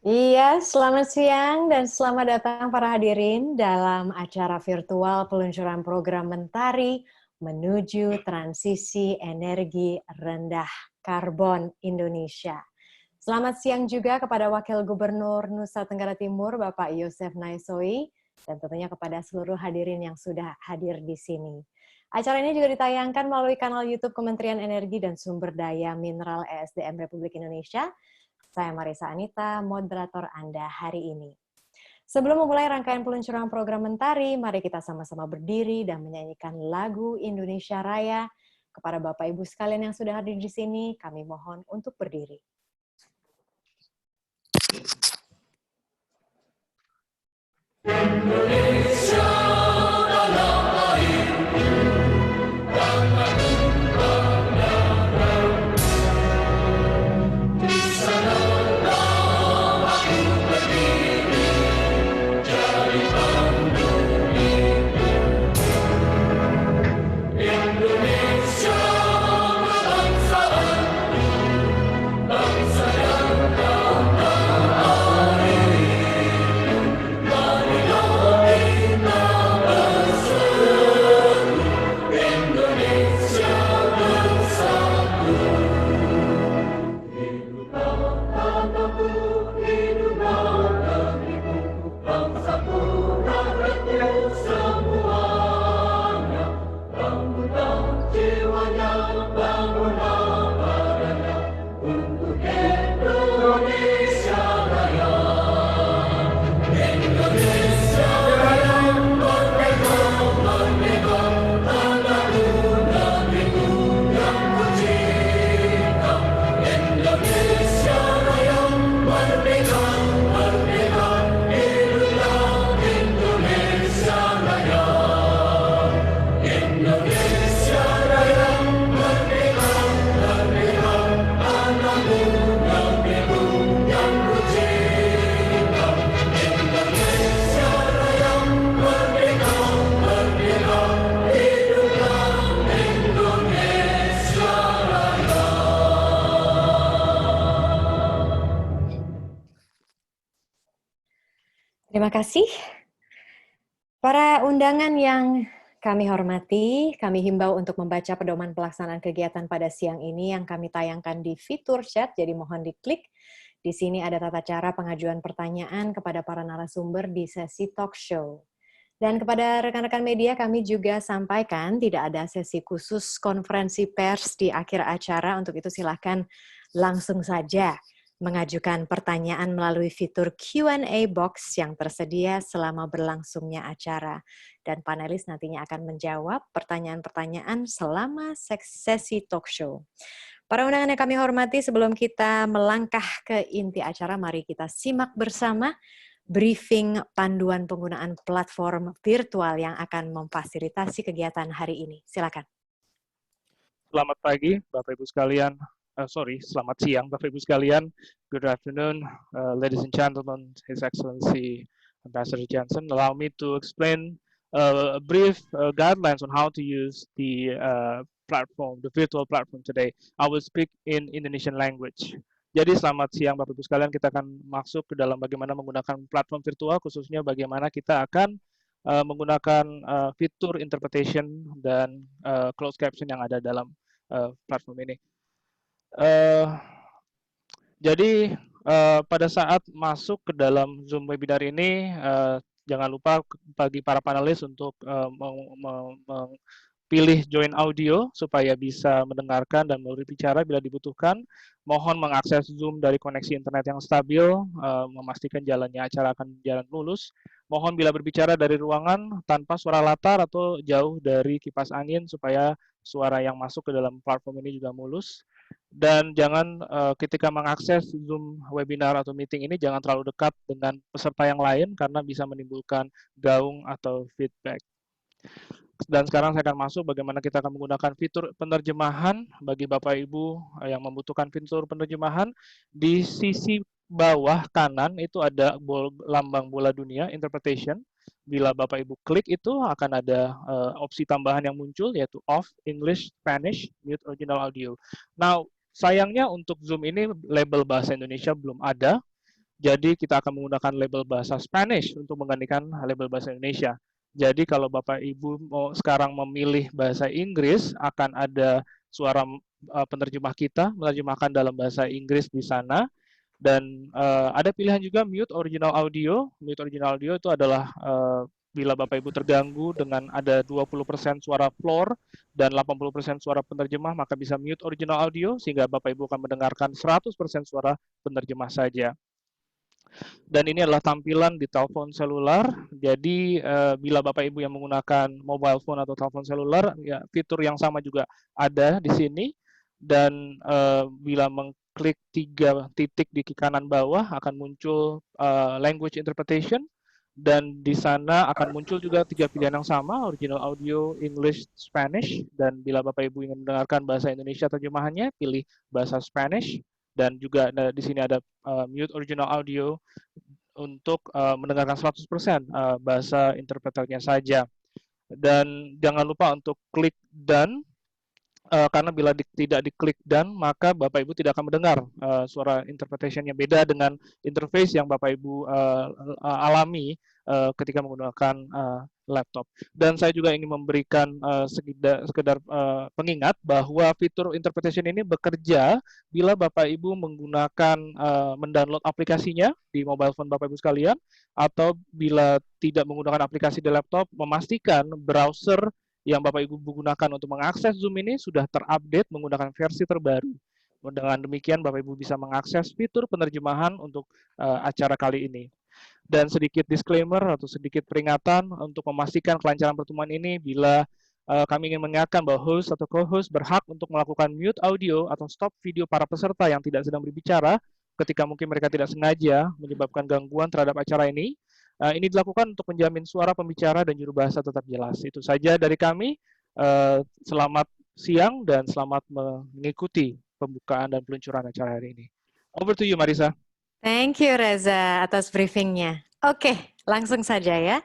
Iya, selamat siang dan selamat datang para hadirin dalam acara virtual peluncuran program Mentari menuju transisi energi rendah karbon Indonesia. Selamat siang juga kepada Wakil Gubernur Nusa Tenggara Timur, Bapak Yosef Naisoi, dan tentunya kepada seluruh hadirin yang sudah hadir di sini. Acara ini juga ditayangkan melalui kanal YouTube Kementerian Energi dan Sumber Daya Mineral ESDM Republik Indonesia. Saya Marisa Anita, moderator Anda hari ini. Sebelum memulai rangkaian peluncuran program Mentari, mari kita sama-sama berdiri dan menyanyikan lagu Indonesia Raya. Kepada Bapak Ibu sekalian yang sudah hadir di sini, kami mohon untuk berdiri. Indonesia. Terima kasih. Para undangan yang kami hormati, kami himbau untuk membaca pedoman pelaksanaan kegiatan pada siang ini yang kami tayangkan di fitur chat, jadi mohon diklik. Di sini ada tata cara pengajuan pertanyaan kepada para narasumber di sesi talk show. Dan kepada rekan-rekan media kami juga sampaikan tidak ada sesi khusus konferensi pers di akhir acara, untuk itu silakan langsung saja mengajukan pertanyaan melalui fitur Q&A box yang tersedia selama berlangsungnya acara. Dan panelis nantinya akan menjawab pertanyaan-pertanyaan selama sesi talk show. Para undangan yang kami hormati, sebelum kita melangkah ke inti acara, mari kita simak bersama briefing panduan penggunaan platform virtual yang akan memfasilitasi kegiatan hari ini. Silakan. Selamat pagi, Bapak Ibu sekalian. Selamat siang, Bapak Ibu sekalian. Good afternoon, ladies and gentlemen, His Excellency Ambassador Jensen. Allow me to explain a brief guidelines on how to use the platform, the virtual platform today. I will speak in Indonesian language. Jadi selamat siang Bapak Ibu sekalian, kita akan masuk ke dalam bagaimana menggunakan platform virtual, khususnya bagaimana kita akan menggunakan fitur interpretation dan closed caption yang ada dalam platform ini. Jadi pada saat masuk ke dalam Zoom webinar ini, jangan lupa bagi para panelis untuk pilih join audio supaya bisa mendengarkan dan berbicara bila dibutuhkan. Mohon mengakses Zoom dari koneksi internet yang stabil, memastikan jalannya acara akan jalan mulus. Mohon bila berbicara dari ruangan tanpa suara latar atau jauh dari kipas angin supaya suara yang masuk ke dalam platform ini juga mulus. Dan jangan ketika mengakses Zoom webinar atau meeting ini jangan terlalu dekat dengan peserta yang lain karena bisa menimbulkan gaung atau feedback. Dan sekarang saya akan masuk bagaimana kita akan menggunakan fitur penerjemahan bagi Bapak Ibu yang membutuhkan fitur penerjemahan. Di sisi bawah kanan itu ada lambang bola dunia interpretation. Bila Bapak Ibu klik itu akan ada opsi tambahan yang muncul yaitu off, English, Spanish, mute original audio. Now sayangnya untuk Zoom ini label bahasa Indonesia belum ada. Jadi kita akan menggunakan label bahasa Spanish untuk menggantikan label bahasa Indonesia. Jadi kalau Bapak Ibu mau sekarang memilih bahasa Inggris, akan ada suara penerjemah kita menerjemahkan dalam bahasa Inggris di sana. Dan ada pilihan juga mute original audio. Mute original audio itu adalah bila Bapak Ibu terganggu dengan ada 20% suara floor dan 80% suara penerjemah, maka bisa mute original audio sehingga Bapak Ibu akan mendengarkan 100% suara penerjemah saja. Dan ini adalah tampilan di telepon seluler. Jadi bila Bapak Ibu yang menggunakan mobile phone atau telepon seluler, ya fitur yang sama juga ada di sini. Dan bila mengklik 3 titik di kanan bawah akan muncul language interpretation. Dan di sana akan muncul juga 3 pilihan yang sama, original audio, English, Spanish. Dan bila Bapak Ibu ingin mendengarkan bahasa Indonesia terjemahannya, pilih bahasa Spanish. Dan juga di sini ada mute original audio untuk mendengarkan 100% bahasa interpreternya saja. Dan jangan lupa untuk klik done, karena bila tidak diklik done, maka Bapak Ibu tidak akan mendengar suara interpretation-nya, beda dengan interface yang Bapak Ibu alami ketika menggunakan laptop. Dan saya juga ingin memberikan sekedar pengingat bahwa fitur interpretation ini bekerja bila Bapak Ibu menggunakan mendownload aplikasinya di mobile phone Bapak Ibu sekalian, atau bila tidak menggunakan aplikasi di laptop, memastikan browser yang Bapak Ibu gunakan untuk mengakses Zoom ini sudah terupdate menggunakan versi terbaru. Dengan demikian Bapak Ibu bisa mengakses fitur penerjemahan untuk acara kali ini. Dan sedikit disclaimer atau sedikit peringatan untuk memastikan kelancaran pertemuan ini, bila kami ingin mengingatkan bahwa host atau co-host berhak untuk melakukan mute audio atau stop video para peserta yang tidak sedang berbicara ketika mungkin mereka tidak sengaja menyebabkan gangguan terhadap acara ini. Ini dilakukan untuk menjamin suara pembicara dan juru bahasa tetap jelas. Itu saja dari kami. Selamat siang dan selamat mengikuti pembukaan dan peluncuran acara hari ini. Over to you, Marisa. Thank you, Reza, atas briefingnya. Oke, langsung saja ya.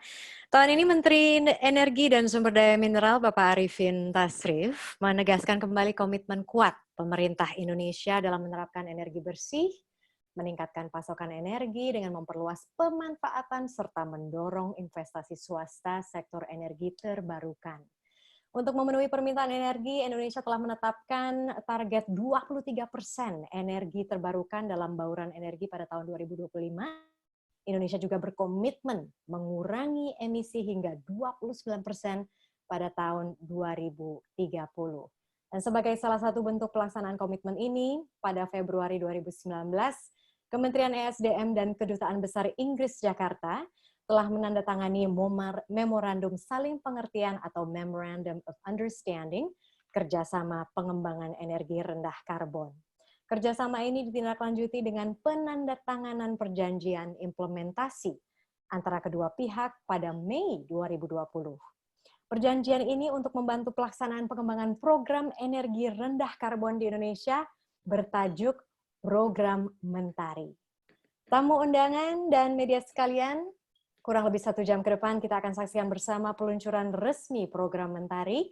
Tahun ini Menteri Energi dan Sumber Daya Mineral Bapak Arifin Tasrif menegaskan kembali komitmen kuat pemerintah Indonesia dalam menerapkan energi bersih, meningkatkan pasokan energi dengan memperluas pemanfaatan serta mendorong investasi swasta sektor energi terbarukan. Untuk memenuhi permintaan energi, Indonesia telah menetapkan target 23% energi terbarukan dalam bauran energi pada tahun 2025. Indonesia juga berkomitmen mengurangi emisi hingga 29% pada tahun 2030. Dan sebagai salah satu bentuk pelaksanaan komitmen ini, pada Februari 2019, Kementerian ESDM dan Kedutaan Besar Inggris Jakarta telah menandatangani memorandum saling pengertian atau Memorandum of Understanding kerjasama pengembangan energi rendah karbon. Kerjasama ini ditindaklanjuti dengan penandatanganan perjanjian implementasi antara kedua pihak pada Mei 2020. Perjanjian ini untuk membantu pelaksanaan pengembangan program energi rendah karbon di Indonesia bertajuk Program Mentari. Tamu undangan dan media sekalian, kurang lebih 1 jam ke depan kita akan saksikan bersama peluncuran resmi Program Mentari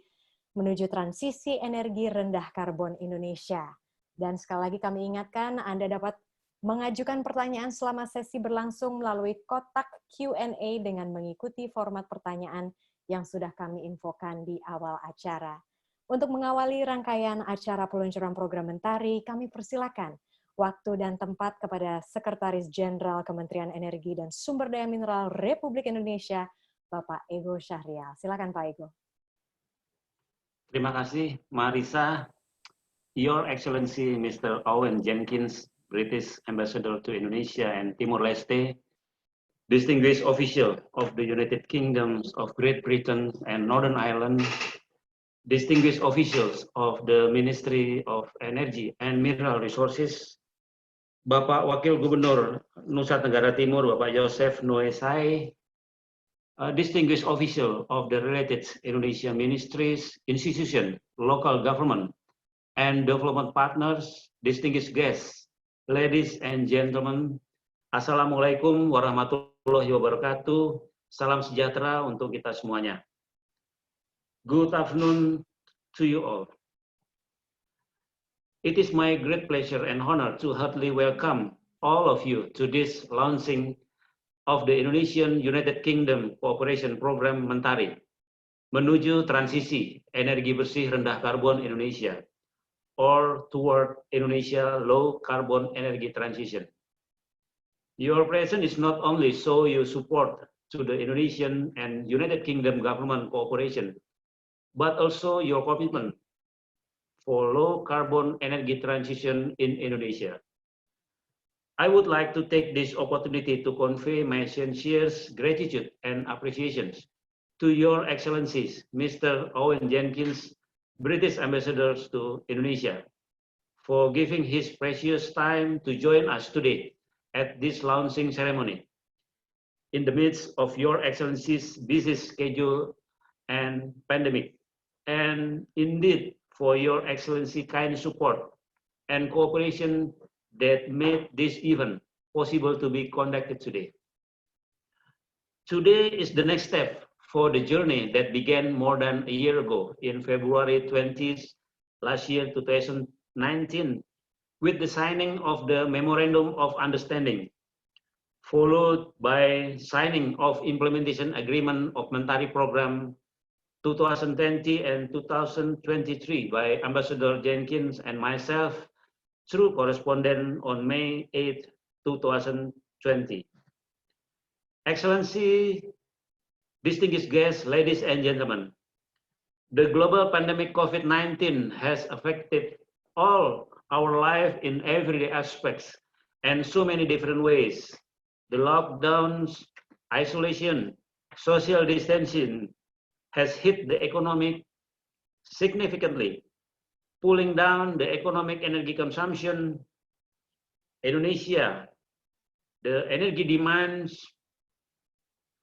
menuju transisi energi rendah karbon Indonesia. Dan sekali lagi kami ingatkan, Anda dapat mengajukan pertanyaan selama sesi berlangsung melalui kotak Q&A dengan mengikuti format pertanyaan yang sudah kami infokan di awal acara. Untuk mengawali rangkaian acara peluncuran Program Mentari, kami persilakan waktu dan tempat kepada Sekretaris Jenderal Kementerian Energi dan Sumber Daya Mineral Republik Indonesia, Bapak Ego Syahrial. Silakan Pak Ego. Terima kasih, Marisa. Your Excellency Mr. Owen Jenkins, British Ambassador to Indonesia and Timor-Leste, distinguished official of the United Kingdoms of Great Britain and Northern Ireland, distinguished officials of the Ministry of Energy and Mineral Resources, Bapak Wakil Gubernur Nusa Tenggara Timur, Bapak Joseph Noesai, distinguished official of the related Indonesia ministries, institution, local government, and development partners, distinguished guests, ladies and gentlemen, Assalamualaikum warahmatullahi wabarakatuh. Salam sejahtera untuk kita semuanya. Good afternoon to you all. It is my great pleasure and honor to heartily welcome all of you to this launching of the Indonesian United Kingdom Cooperation Program Mentari, menuju transisi energi bersih rendah karbon Indonesia, or toward Indonesia low carbon energy transition. Your presence is not only show your support to the Indonesian and United Kingdom government cooperation, but also your commitment for low carbon energy transition in Indonesia. I would like to take this opportunity to convey my sincere gratitude and appreciation to Your Excellencies, Mr. Owen Jenkins, British Ambassador to Indonesia, for giving his precious time to join us today at this launching ceremony. In the midst of Your Excellencies' busy schedule and pandemic, and indeed for Your Excellency kind support and cooperation that made this event possible to be conducted today. Today is the next step for the journey that began more than a year ago in February 20th, last year, 2019, with the signing of the Memorandum of Understanding, followed by signing of Implementation Agreement of Mentari Program 2020 and 2023 by Ambassador Jenkins and myself through correspondence on May 8, 2020. Excellency, distinguished guests, ladies and gentlemen, the global pandemic COVID-19 has affected all our life in everyday aspects and so many different ways. The lockdowns, isolation, social distancing has hit the economy significantly, pulling down the economic energy consumption. Indonesia, the energy demands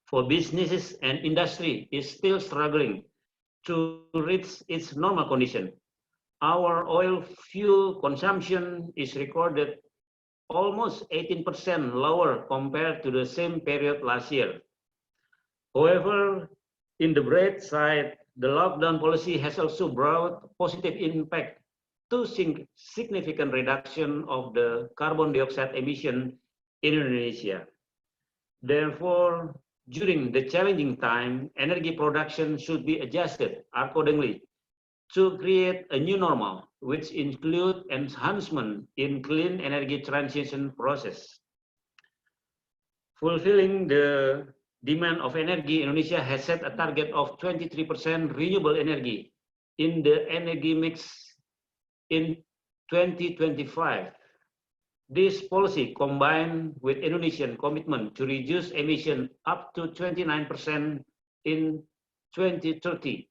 for businesses and industry is still struggling to reach its normal condition. Our oil fuel consumption is recorded almost 18% lower compared to the same period last year. However, in the bright side, the lockdown policy has also brought positive impact to significant reduction of the carbon dioxide emission in Indonesia. Therefore, during the challenging time, energy production should be adjusted accordingly to create a new normal, which include enhancement in clean energy transition process. Fulfilling the demand of energy, Indonesia has set a target of 23% renewable energy in the energy mix in 2025. This policy, combined with Indonesian commitment to reduce emission up to 29% in 2030,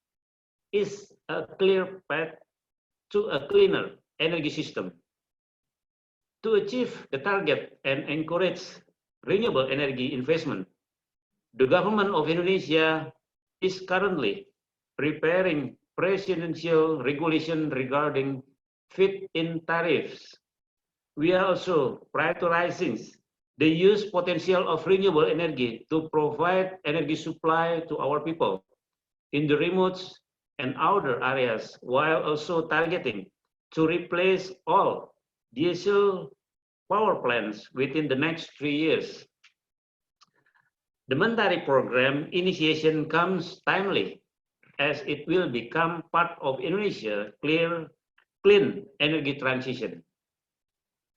is a clear path to a cleaner energy system. To achieve the target and encourage renewable energy investment, the government of Indonesia is currently preparing presidential regulation regarding feed-in tariffs. We are also prioritizing the use potential of renewable energy to provide energy supply to our people in the remote and outer areas, while also targeting to replace all diesel power plants within the next 3 years. The Mentari program initiation comes timely, as it will become part of Indonesia's clean energy transition.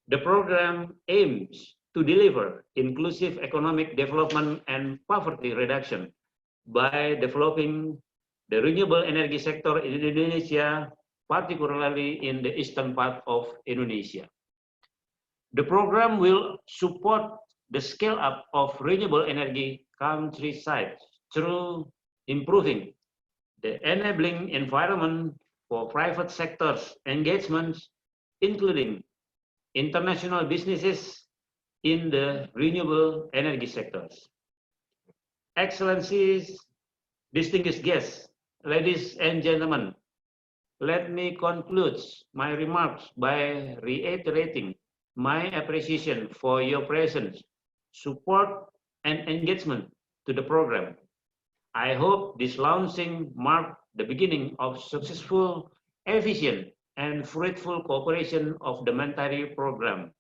The program aims to deliver inclusive economic development and poverty reduction by developing the renewable energy sector in Indonesia, particularly in the eastern part of Indonesia. The program will support the scale-up of renewable energy countryside through improving the enabling environment for private sector's engagements, including international businesses in the renewable energy sectors. Excellencies, distinguished guests, ladies and gentlemen, let me conclude my remarks by reiterating my appreciation for your presence, support, and engagement to the program. I hope this launching marked the beginning of successful, efficient, and fruitful cooperation of the Mentari program.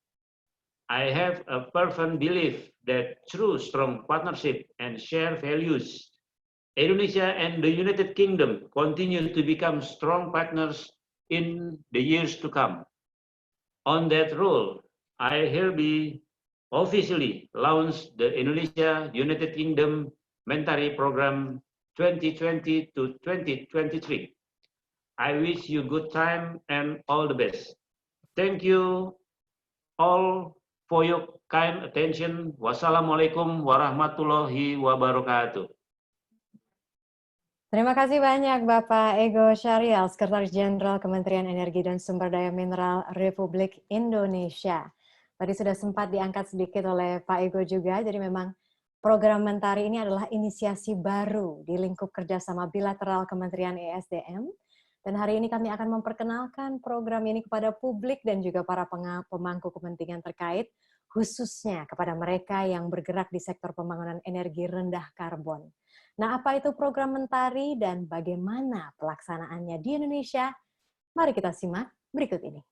I have a fervent belief that through strong partnership and shared values, Indonesia and the United Kingdom continue to become strong partners in the years to come. On that role, I hereby officially launched the Indonesia United Kingdom Mentari Program 2020 to 2023. I wish you good time and all the best. Thank you all for your kind attention. Wassalamualaikum warahmatullahi wabarakatuh. Terima kasih banyak Bapak Ego Syarial, Sekretaris Jenderal Kementerian Energi dan Sumber Daya Mineral Republik Indonesia. Tadi sudah sempat diangkat sedikit oleh Pak Ego juga, jadi memang program Mentari ini adalah inisiasi baru di lingkup kerjasama bilateral Kementerian ESDM. Dan hari ini kami akan memperkenalkan program ini kepada publik dan juga para pemangku kepentingan terkait, khususnya kepada mereka yang bergerak di sektor pembangunan energi rendah karbon. Nah, apa itu program Mentari dan bagaimana pelaksanaannya di Indonesia? Mari kita simak berikut ini.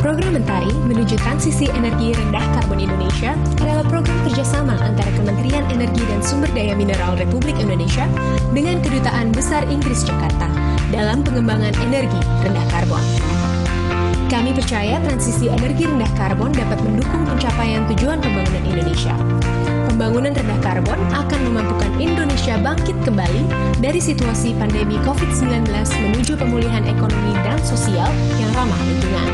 Program Mentari menuju transisi energi rendah karbon Indonesia adalah program kerjasama antara Kementerian Energi dan Sumber Daya Mineral Republik Indonesia dengan Kedutaan Besar Inggris Jakarta dalam pengembangan energi rendah karbon. Kami percaya transisi energi rendah karbon dapat mendukung pencapaian tujuan pembangunan Indonesia. Pembangunan rendah karbon akan memampukan Indonesia bangkit kembali dari situasi pandemi COVID-19 menuju pemulihan ekonomi dan sosial yang ramah lingkungan.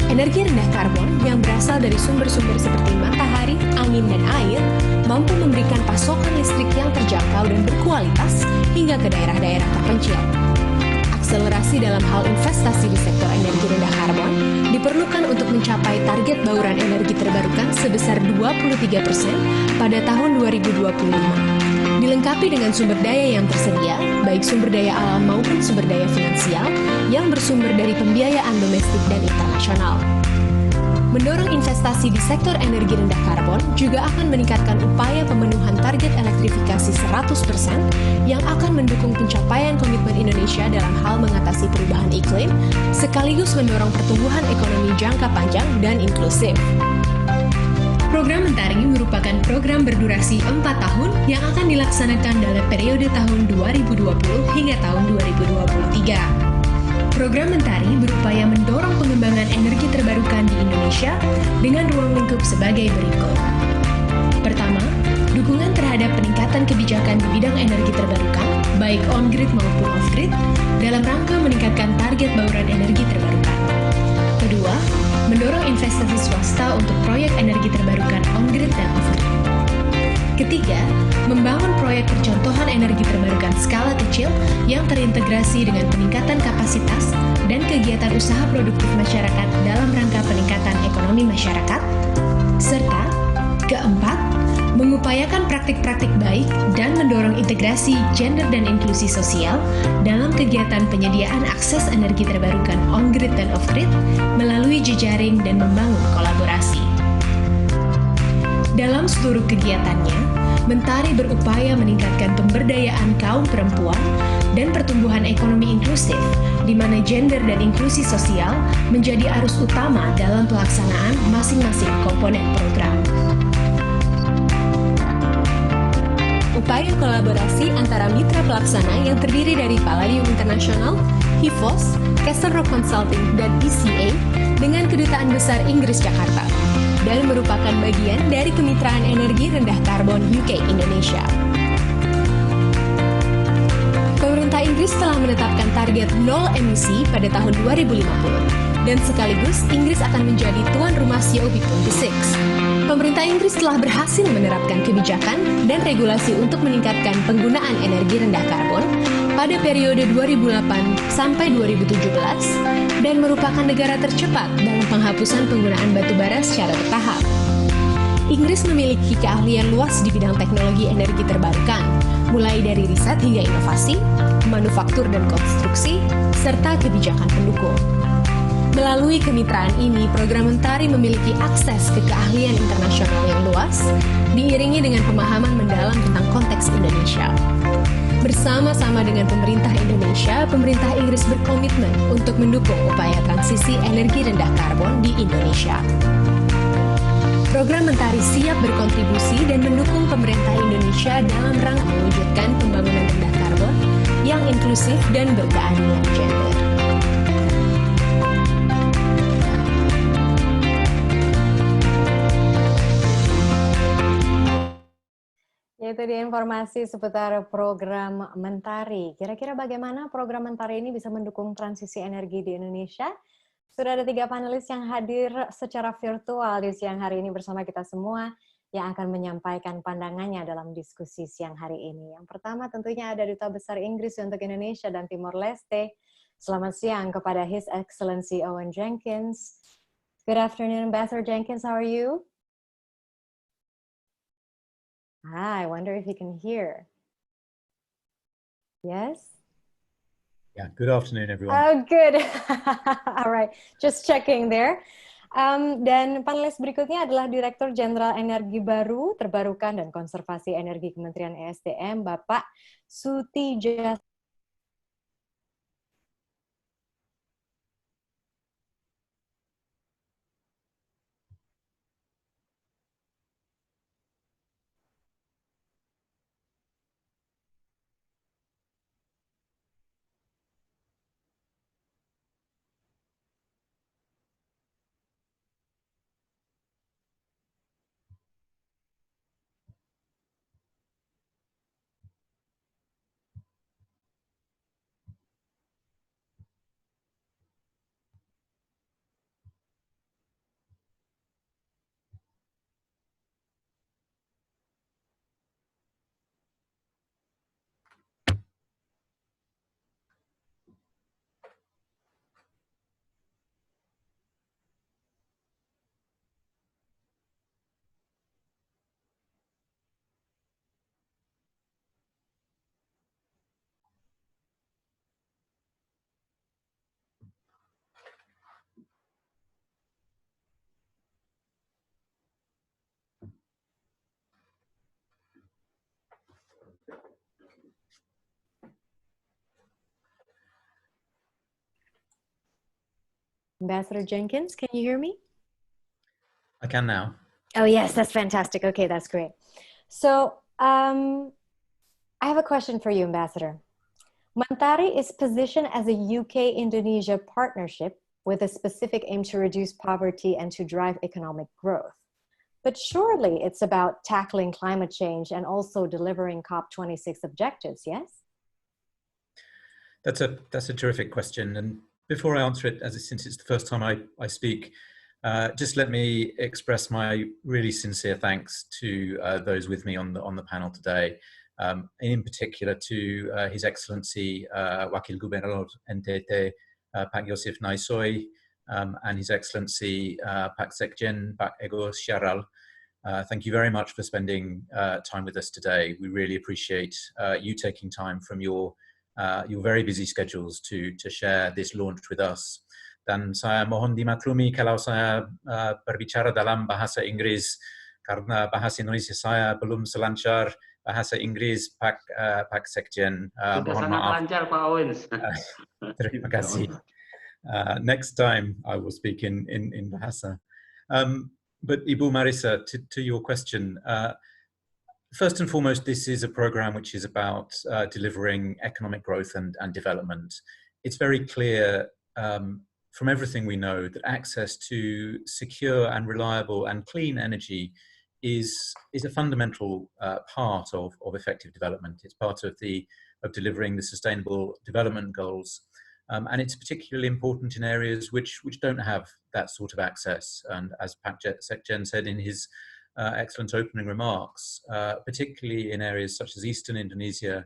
Energi rendah karbon yang berasal dari sumber-sumber seperti matahari, angin, dan air mampu memberikan pasokan listrik yang terjangkau dan berkualitas hingga ke daerah-daerah terpencil. Akselerasi dalam hal investasi di sektor energi rendah karbon diperlukan untuk mencapai target bauran energi terbarukan sebesar 23% pada tahun 2025. Dilengkapi dengan sumber daya yang tersedia, baik sumber daya alam maupun sumber daya finansial yang bersumber dari pembiayaan domestik dan internasional. Mendorong investasi di sektor energi rendah karbon juga akan meningkatkan upaya pemenuhan target elektrifikasi 100% yang akan mendukung pencapaian komitmen Indonesia dalam hal mengatasi perubahan iklim, sekaligus mendorong pertumbuhan ekonomi jangka panjang dan inklusif. Program Mentari merupakan program berdurasi 4 tahun yang akan dilaksanakan dalam periode tahun 2020 hingga tahun 2023. Program Mentari berupaya mendorong pengembangan energi terbarukan di Indonesia dengan ruang lingkup sebagai berikut. Pertama, dukungan terhadap peningkatan kebijakan di bidang energi terbarukan, baik on-grid maupun off-grid, dalam rangka meningkatkan target bauran energi terbarukan. Kedua, mendorong investasi swasta untuk proyek energi terbarukan on-grid dan off-grid. Ketiga, membangun proyek percontohan energi terbarukan skala kecil yang terintegrasi dengan peningkatan kapasitas dan kegiatan usaha produktif masyarakat dalam rangka peningkatan ekonomi masyarakat. Serta, keempat, mengupayakan praktik-praktik baik dan mendorong integrasi gender dan inklusi sosial dalam kegiatan penyediaan akses energi terbarukan on-grid dan off-grid melalui jejaring dan membangun kolaborasi. Dalam seluruh kegiatannya, Mentari berupaya meningkatkan pemberdayaan kaum perempuan dan pertumbuhan ekonomi inklusif, di mana gender dan inklusi sosial menjadi arus utama dalam pelaksanaan masing-masing komponen program. Upaya kolaborasi antara mitra pelaksana yang terdiri dari Palladium International, HIFOS, Castle Rock Consulting, dan ECA dengan Kedutaan Besar Inggris Jakarta, dan merupakan bagian dari Kemitraan Energi Rendah Karbon UK Indonesia. Pemerintah Inggris telah menetapkan target nol emisi pada tahun 2050, dan sekaligus Inggris akan menjadi tuan rumah COP26. Pemerintah Inggris telah berhasil menerapkan kebijakan dan regulasi untuk meningkatkan penggunaan energi rendah karbon pada periode 2008 sampai 2017 dan merupakan negara tercepat dalam penghapusan penggunaan batu bara secara bertahap. Inggris memiliki keahlian luas di bidang teknologi energi terbarukan, mulai dari riset hingga inovasi, manufaktur dan konstruksi, serta kebijakan pendukung. Melalui kemitraan ini, program Mentari memiliki akses ke keahlian internasional yang luas, diiringi dengan pemahaman mendalam tentang konteks Indonesia. Bersama-sama dengan pemerintah Indonesia, pemerintah Inggris berkomitmen untuk mendukung upaya transisi energi rendah karbon di Indonesia. Program Mentari siap berkontribusi dan mendukung pemerintah Indonesia dalam rangka mewujudkan pembangunan rendah karbon yang inklusif dan berkeadilan gender. Itu dia informasi seputar program Mentari. Kira-kira bagaimana program Mentari ini bisa mendukung transisi energi di Indonesia? Sudah ada 3 panelis yang hadir secara virtual di siang hari ini bersama kita semua yang akan menyampaikan pandangannya dalam diskusi siang hari ini. Yang pertama tentunya ada Duta Besar Inggris untuk Indonesia dan Timor Leste. Selamat siang kepada His Excellency Owen Jenkins. Good afternoon, Ambassador Jenkins. How are you? I wonder if you can hear. Yes? Yeah, good afternoon, everyone. Oh, good. All right, just checking there. Dan panelis berikutnya adalah Direktur Jenderal Energi Baru, Terbarukan, dan Konservasi Energi Kementerian ESDM, Bapak Sutijasa. Ambassador Jenkins, can you hear me? I can now. Oh, yes, that's fantastic. Okay, that's great. So, I have a question for you, Ambassador. Mentari is positioned as a UK-Indonesia partnership with a specific aim to reduce poverty and to drive economic growth. But surely it's about tackling climate change and also delivering COP26 objectives, yes? That's a terrific question. And before I answer it, since it's the first time I speak, just let me express my really sincere thanks to those with me on the panel today. In particular to His Excellency Wakil Gubernur NTT Pak Yosif Naisoy and His Excellency Pak Sekjen Pak Ego Syaral. Thank you very much for spending time with us today. We really appreciate you taking time from your very busy schedules to share this launch with us. Dan saya mohon dimaklumi kalau saya berbicara dalam bahasa Inggris karena bahasa Indonesia saya belum selancar bahasa Inggris, Pak Sekjen. Sudah Mohon sangat maaf. lancar, Pak Owens. Terima kasih. Next time I will speak in bahasa. But Ibu Marisa, to your question, first and foremost, this is a program which is about delivering economic growth and development. It's very clear from everything we know that access to secure and reliable and clean energy is a fundamental part of effective development. It's part of delivering the Sustainable Development Goals. And it's particularly important in areas which don't have that sort of access. And as Pak Sekjen said in his excellent opening remarks, particularly in areas such as Eastern Indonesia,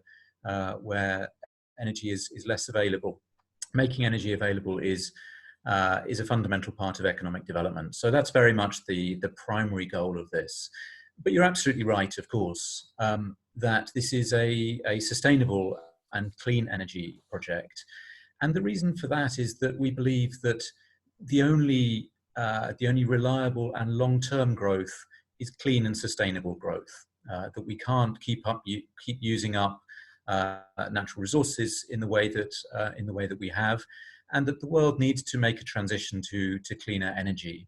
where energy is less available. Making energy available is a fundamental part of economic development. So that's very much the primary goal of this. But you're absolutely right, of course, that this is a sustainable and clean energy project. And the reason for that is that we believe that the only reliable and long-term growth is clean and sustainable growth. That we can't keep using up natural resources in the way that we have, and that the world needs to make a transition to cleaner energy.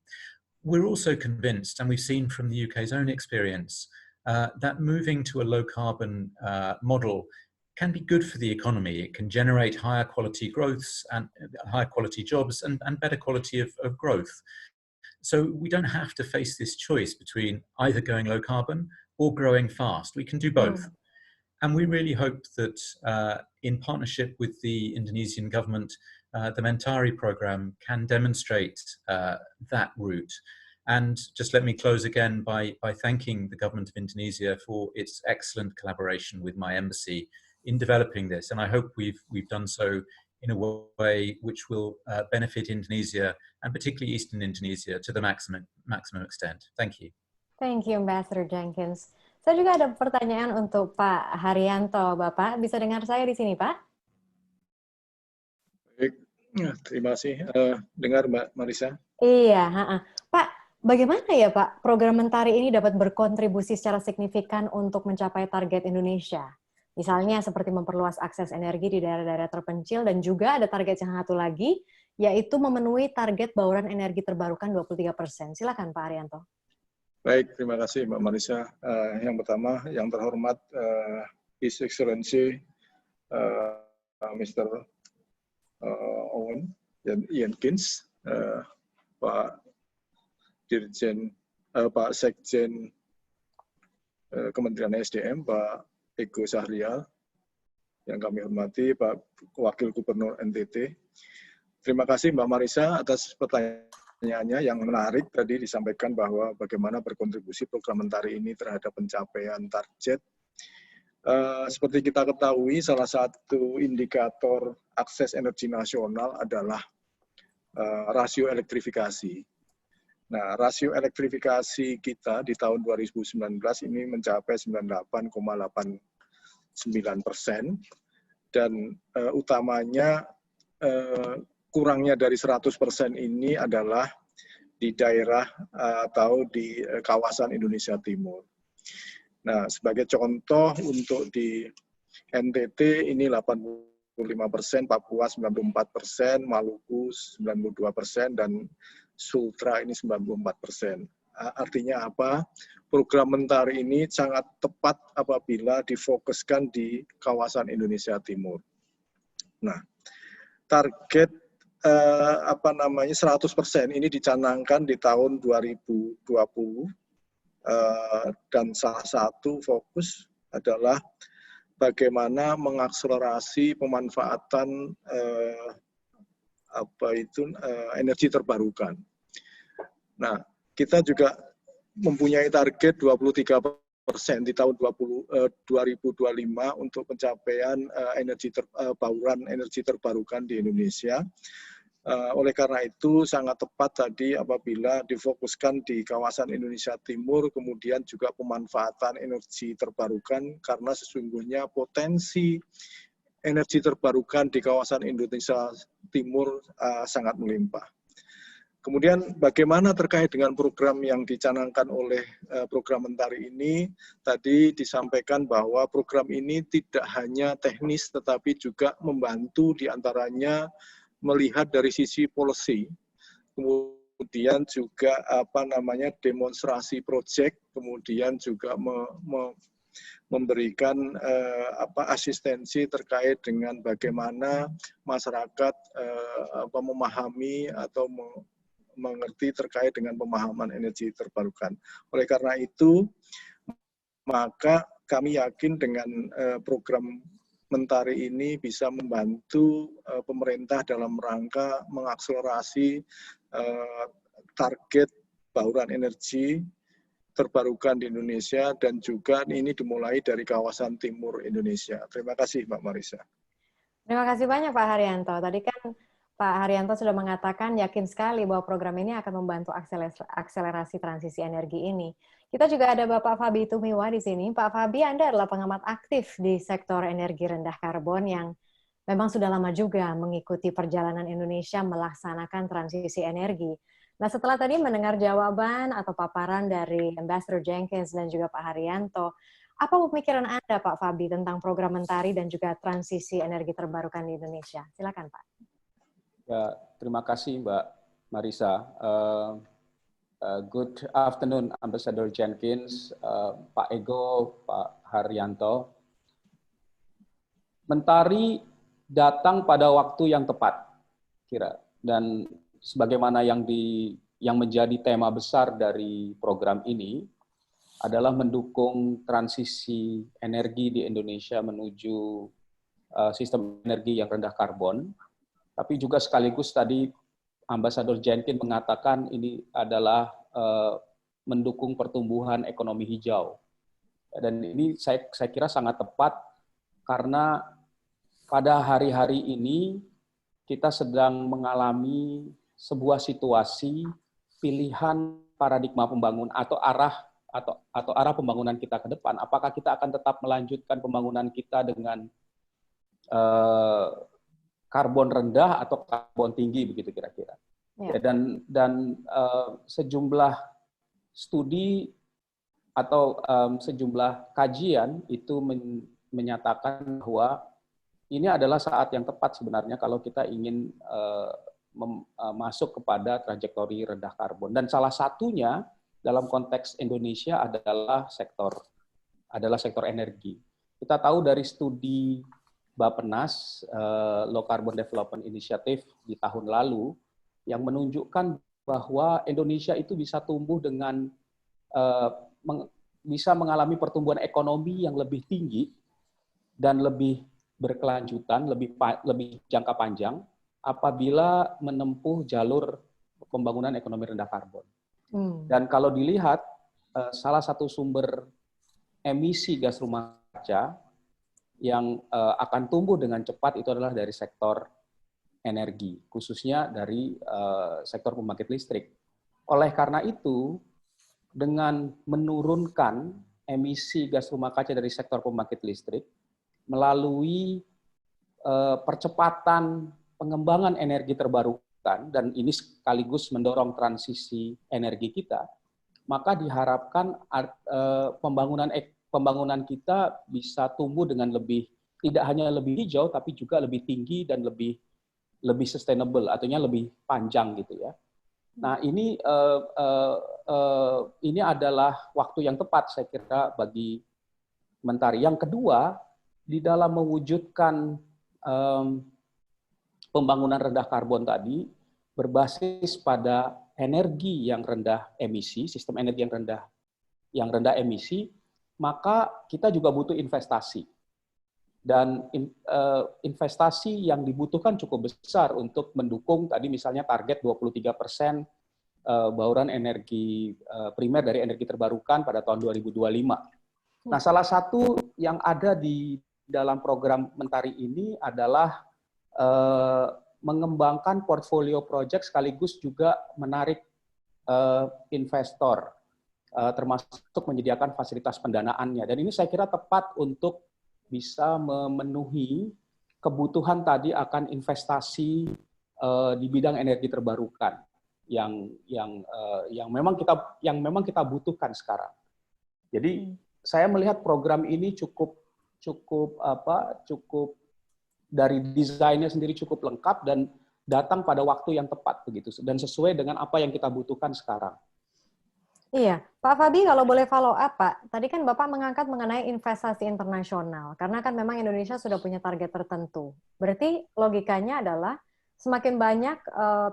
We're also convinced, and we've seen from the UK's own experience, that moving to a low carbon model can be good for the economy. It can generate higher quality growths and higher quality jobs and better quality of growth. So we don't have to face this choice between either going low carbon or growing fast. We can do both. And we really hope that in partnership with the Indonesian government, the Mentari program can demonstrate that route. And just let me close again by thanking the government of Indonesia for its excellent collaboration with my embassy in developing this. And I hope we've done so in a way which will benefit Indonesia, and particularly Eastern Indonesia, to the maximum extent. Thank you. Thank you, Ambassador Jenkins. Saya juga ada pertanyaan untuk Pak Haryanto. Bapak, bisa dengar saya di sini, Pak? Baik, terima kasih. Dengar, Mbak Marisa? Iya, Pak, bagaimana ya Pak program Mentari ini dapat berkontribusi secara signifikan untuk mencapai target Indonesia? Misalnya seperti memperluas akses energi di daerah-daerah terpencil, dan juga ada target yang satu lagi, yaitu memenuhi target bauran energi terbarukan 23%. Silakan Pak Haryanto. Baik, terima kasih Mbak Marisa. Yang pertama, yang terhormat His Excellency Mr. Owen Jenkins, Pak Dirjen, Pak Sekjen Kementerian SDM, Pak Ego Sahrial, yang kami hormati, Pak Wakil Gubernur NTT. Terima kasih Mbak Marisa atas pertanyaannya yang menarik. Tadi disampaikan bahwa bagaimana berkontribusi program Mentari ini terhadap pencapaian target. Seperti kita ketahui, salah satu indikator akses energi nasional adalah rasio elektrifikasi. Nah, rasio elektrifikasi kita di tahun 2019 ini mencapai 98,89%, dan utamanya kurangnya dari 100% ini adalah di daerah atau di kawasan Indonesia Timur. Nah, sebagai contoh untuk di NTT ini 85%, Papua 94%, Maluku 92%, dan Sultra ini 94%. Artinya apa? Program Mentari ini sangat tepat apabila difokuskan di kawasan Indonesia Timur. Nah, target 100% ini dicanangkan di tahun 2020, dan salah satu fokus adalah bagaimana mengakselerasi pemanfaatan energi terbarukan. Nah, kita juga mempunyai target 23% di tahun 2025 untuk pencapaian bauran energi terbarukan di Indonesia. Oleh karena itu sangat tepat tadi apabila difokuskan di kawasan Indonesia Timur, kemudian juga pemanfaatan energi terbarukan, karena sesungguhnya potensi energi terbarukan di kawasan Indonesia Timur sangat melimpah. Kemudian bagaimana terkait dengan program yang dicanangkan oleh program Mentari ini, tadi disampaikan bahwa program ini tidak hanya teknis tetapi juga membantu diantaranya melihat dari sisi policy, kemudian juga demonstrasi proyek, kemudian juga memberikan asistensi terkait dengan bagaimana masyarakat memahami atau mengerti terkait dengan pemahaman energi terbarukan. Oleh karena itu, maka kami yakin dengan program Mentari ini bisa membantu pemerintah dalam rangka mengakselerasi target bauran energi terbarukan di Indonesia, dan juga ini dimulai dari kawasan timur Indonesia. Terima kasih Mbak Marisa. Terima kasih banyak Pak Haryanto. Tadi kan Pak Haryanto sudah mengatakan yakin sekali bahwa program ini akan membantu akselerasi transisi energi ini. Kita juga ada Bapak Fabi Tumiwa di sini. Pak Fabi, Anda adalah pengamat aktif di sektor energi rendah karbon yang memang sudah lama juga mengikuti perjalanan Indonesia melaksanakan transisi energi. Nah, setelah tadi mendengar jawaban atau paparan dari Ambassador Jenkins dan juga Pak Haryanto, apa pemikiran Anda, Pak Fabi, tentang program Mentari dan juga transisi energi terbarukan di Indonesia? Silakan, Pak. Ya, terima kasih, Mbak Marisa. Good afternoon, Ambassador Jenkins, Pak Ego, Pak Haryanto. Mentari datang pada waktu yang tepat, kira, dan sebagaimana yang menjadi tema besar dari program ini adalah mendukung transisi energi di Indonesia menuju sistem energi yang rendah karbon, tapi juga sekaligus tadi Ambassador Jenkins mengatakan ini adalah mendukung pertumbuhan ekonomi hijau. Dan ini saya kira sangat tepat karena pada hari-hari ini kita sedang mengalami sebuah situasi pilihan paradigma pembangunan atau arah pembangunan kita ke depan. Apakah kita akan tetap melanjutkan pembangunan kita dengan karbon rendah atau karbon tinggi, begitu kira-kira. Ya. Dan sejumlah studi atau sejumlah kajian itu menyatakan bahwa ini adalah saat yang tepat sebenarnya kalau kita ingin masuk kepada trajektori rendah karbon. Dan salah satunya dalam konteks Indonesia adalah sektor energi. Kita tahu dari studi Bappenas, Low Carbon Development Initiative di tahun lalu, yang menunjukkan bahwa Indonesia itu bisa tumbuh dengan bisa mengalami pertumbuhan ekonomi yang lebih tinggi dan lebih berkelanjutan, lebih jangka panjang apabila menempuh jalur pembangunan ekonomi rendah karbon. Dan kalau dilihat, salah satu sumber emisi gas rumah kaca yang akan tumbuh dengan cepat itu adalah dari sektor energi, khususnya dari sektor pembangkit listrik. Oleh karena itu, dengan menurunkan emisi gas rumah kaca dari sektor pembangkit listrik, melalui percepatan pengembangan energi terbarukan, dan ini sekaligus mendorong transisi energi kita, maka diharapkan pembangunan kita bisa tumbuh dengan tidak hanya lebih hijau, tapi juga lebih tinggi dan lebih sustainable, artinya lebih panjang gitu ya. Nah ini adalah waktu yang tepat saya kira bagi Mentari. Yang kedua, di dalam mewujudkan pembangunan rendah karbon tadi berbasis pada energi yang rendah emisi, sistem energi yang rendah emisi, maka kita juga butuh investasi. Dan investasi yang dibutuhkan cukup besar untuk mendukung tadi misalnya target 23% bauran energi primer dari energi terbarukan pada tahun 2025. Nah, salah satu yang ada di dalam program Mentari ini adalah mengembangkan portfolio project sekaligus juga menarik investor, termasuk menyediakan fasilitas pendanaannya. Dan ini saya kira tepat untuk bisa memenuhi kebutuhan tadi akan investasi di bidang energi terbarukan yang memang kita butuhkan sekarang. Jadi saya melihat program ini cukup dari desainnya sendiri cukup lengkap dan datang pada waktu yang tepat begitu dan sesuai dengan apa yang kita butuhkan sekarang. Iya, Pak Fabi kalau boleh follow up Pak, tadi kan Bapak mengangkat mengenai investasi internasional, karena kan memang Indonesia sudah punya target tertentu. Berarti logikanya adalah semakin banyak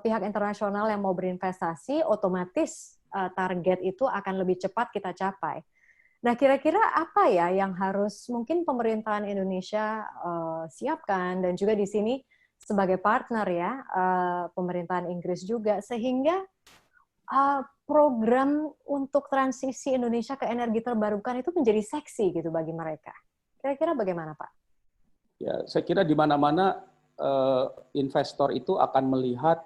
pihak internasional yang mau berinvestasi, otomatis target itu akan lebih cepat kita capai. Nah, kira-kira apa ya yang harus mungkin pemerintahan Indonesia siapkan, dan juga di sini sebagai partner ya, pemerintahan Inggris juga, sehingga program untuk transisi Indonesia ke energi terbarukan itu menjadi seksi gitu bagi mereka. Kira-kira bagaimana, Pak? Ya, saya kira di mana-mana investor itu akan melihat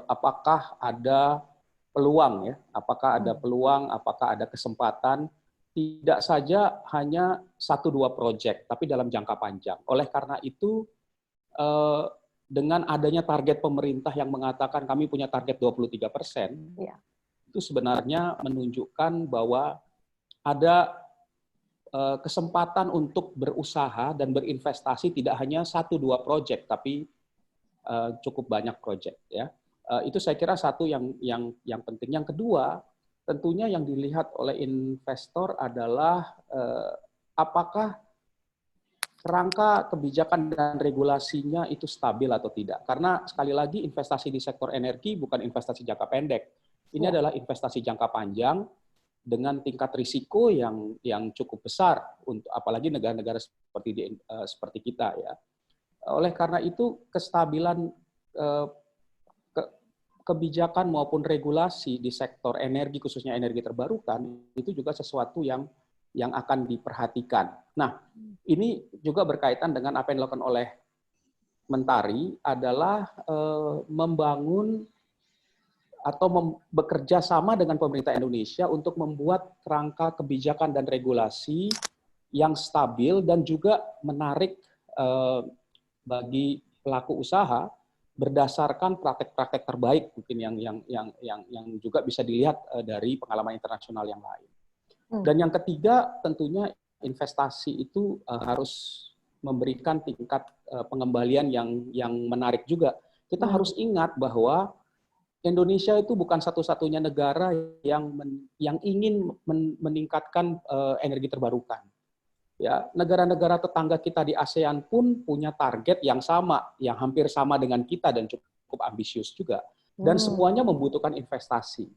apakah ada peluang ya, apakah ada peluang, apakah ada kesempatan, tidak saja hanya 1-2 proyek, tapi dalam jangka panjang. Oleh karena itu dengan adanya target pemerintah yang mengatakan kami punya target 23%, itu sebenarnya menunjukkan bahwa ada kesempatan untuk berusaha dan berinvestasi tidak hanya 1-2 proyek, tapi cukup banyak proyek. Ya. Itu saya kira satu yang penting. Yang kedua, tentunya yang dilihat oleh investor adalah apakah kerangka kebijakan dan regulasinya itu stabil atau tidak. Karena sekali lagi investasi di sektor energi bukan investasi jangka pendek. Ini adalah investasi jangka panjang dengan tingkat risiko yang cukup besar untuk apalagi negara-negara seperti kita ya. Oleh karena itu kestabilan kebijakan maupun regulasi di sektor energi khususnya energi terbarukan itu juga sesuatu yang akan diperhatikan. Nah, ini juga berkaitan dengan apa yang dilakukan oleh Mentari adalah membangun atau bekerja sama dengan pemerintah Indonesia untuk membuat kerangka kebijakan dan regulasi yang stabil dan juga menarik bagi pelaku usaha berdasarkan praktek-praktek terbaik mungkin yang juga bisa dilihat dari pengalaman internasional yang lain. Dan yang ketiga, tentunya investasi itu harus memberikan tingkat pengembalian yang menarik juga. Kita harus ingat bahwa Indonesia itu bukan satu-satunya negara yang ingin meningkatkan energi terbarukan. Ya, negara-negara tetangga kita di ASEAN pun punya target yang sama, yang hampir sama dengan kita dan cukup ambisius juga. Dan semuanya membutuhkan investasi.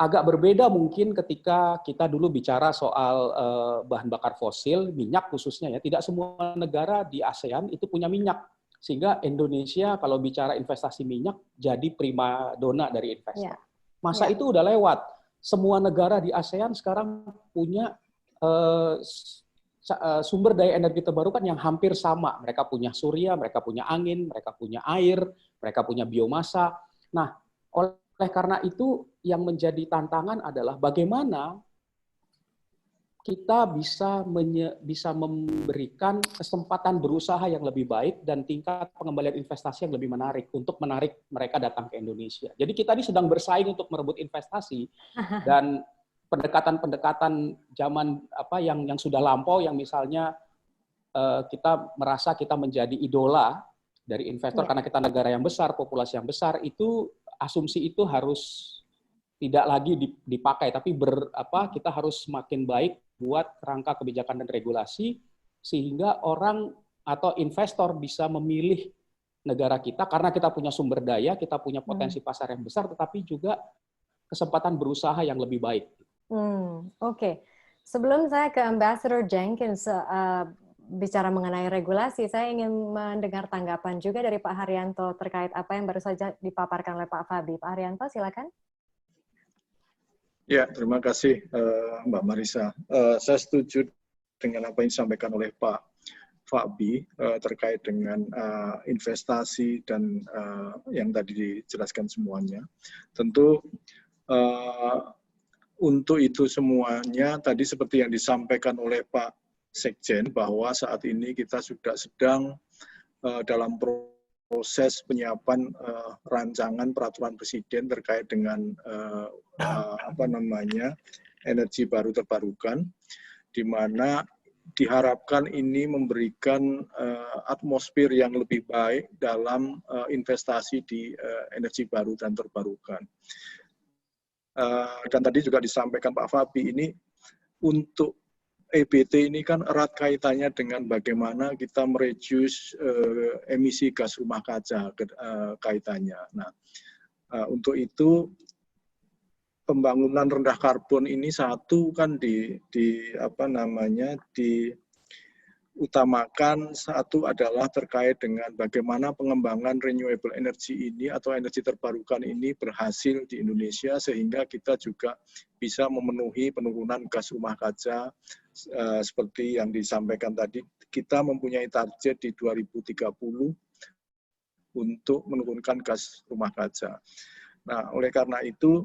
Agak berbeda mungkin ketika kita dulu bicara soal bahan bakar fosil, minyak khususnya ya. Tidak semua negara di ASEAN itu punya minyak. Sehingga Indonesia kalau bicara investasi minyak jadi prima dona dari investor. Masa itu udah lewat. Semua negara di ASEAN sekarang punya sumber daya energi terbarukan yang hampir sama. Mereka punya surya, mereka punya angin, mereka punya air, mereka punya biomasa. Nah, oleh karena itu yang menjadi tantangan adalah bagaimana kita bisa memberikan kesempatan berusaha yang lebih baik dan tingkat pengembalian investasi yang lebih menarik untuk menarik mereka datang ke Indonesia. Jadi kita ini sedang bersaing untuk merebut investasi dan pendekatan-pendekatan zaman yang sudah lampau yang misalnya kita merasa kita menjadi idola dari investor karena kita negara yang besar, populasi yang besar, itu asumsi itu harus tidak lagi dipakai, tapi kita harus semakin baik buat kerangka kebijakan dan regulasi sehingga orang atau investor bisa memilih negara kita karena kita punya sumber daya, kita punya potensi pasar yang besar, tetapi juga kesempatan berusaha yang lebih baik. Oke. Sebelum saya ke Ambassador Jenkins bicara mengenai regulasi, saya ingin mendengar tanggapan juga dari Pak Haryanto terkait apa yang baru saja dipaparkan oleh Pak Fabi. Pak Haryanto, silakan. Ya, terima kasih Mbak Marisa. Saya setuju dengan apa yang disampaikan oleh Pak Fabi terkait dengan investasi dan yang tadi dijelaskan semuanya. Tentu untuk itu semuanya tadi seperti yang disampaikan oleh Pak Sekjen bahwa saat ini kita sudah sedang dalam proses penyiapan rancangan peraturan presiden terkait dengan energi baru terbarukan, di mana diharapkan ini memberikan atmosfer yang lebih baik dalam investasi di energi baru dan terbarukan. Dan tadi juga disampaikan Pak Fabi, ini untuk EBT ini kan erat kaitannya dengan bagaimana kita mereduce emisi gas rumah kaca kaitannya. Nah, untuk itu pembangunan rendah karbon ini satu kan diutamakan, satu adalah terkait dengan bagaimana pengembangan renewable energy ini atau energi terbarukan ini berhasil di Indonesia sehingga kita juga bisa memenuhi penurunan gas rumah kaca seperti yang disampaikan tadi. Kita mempunyai target di 2030 untuk menurunkan gas rumah kaca. Nah, oleh karena itu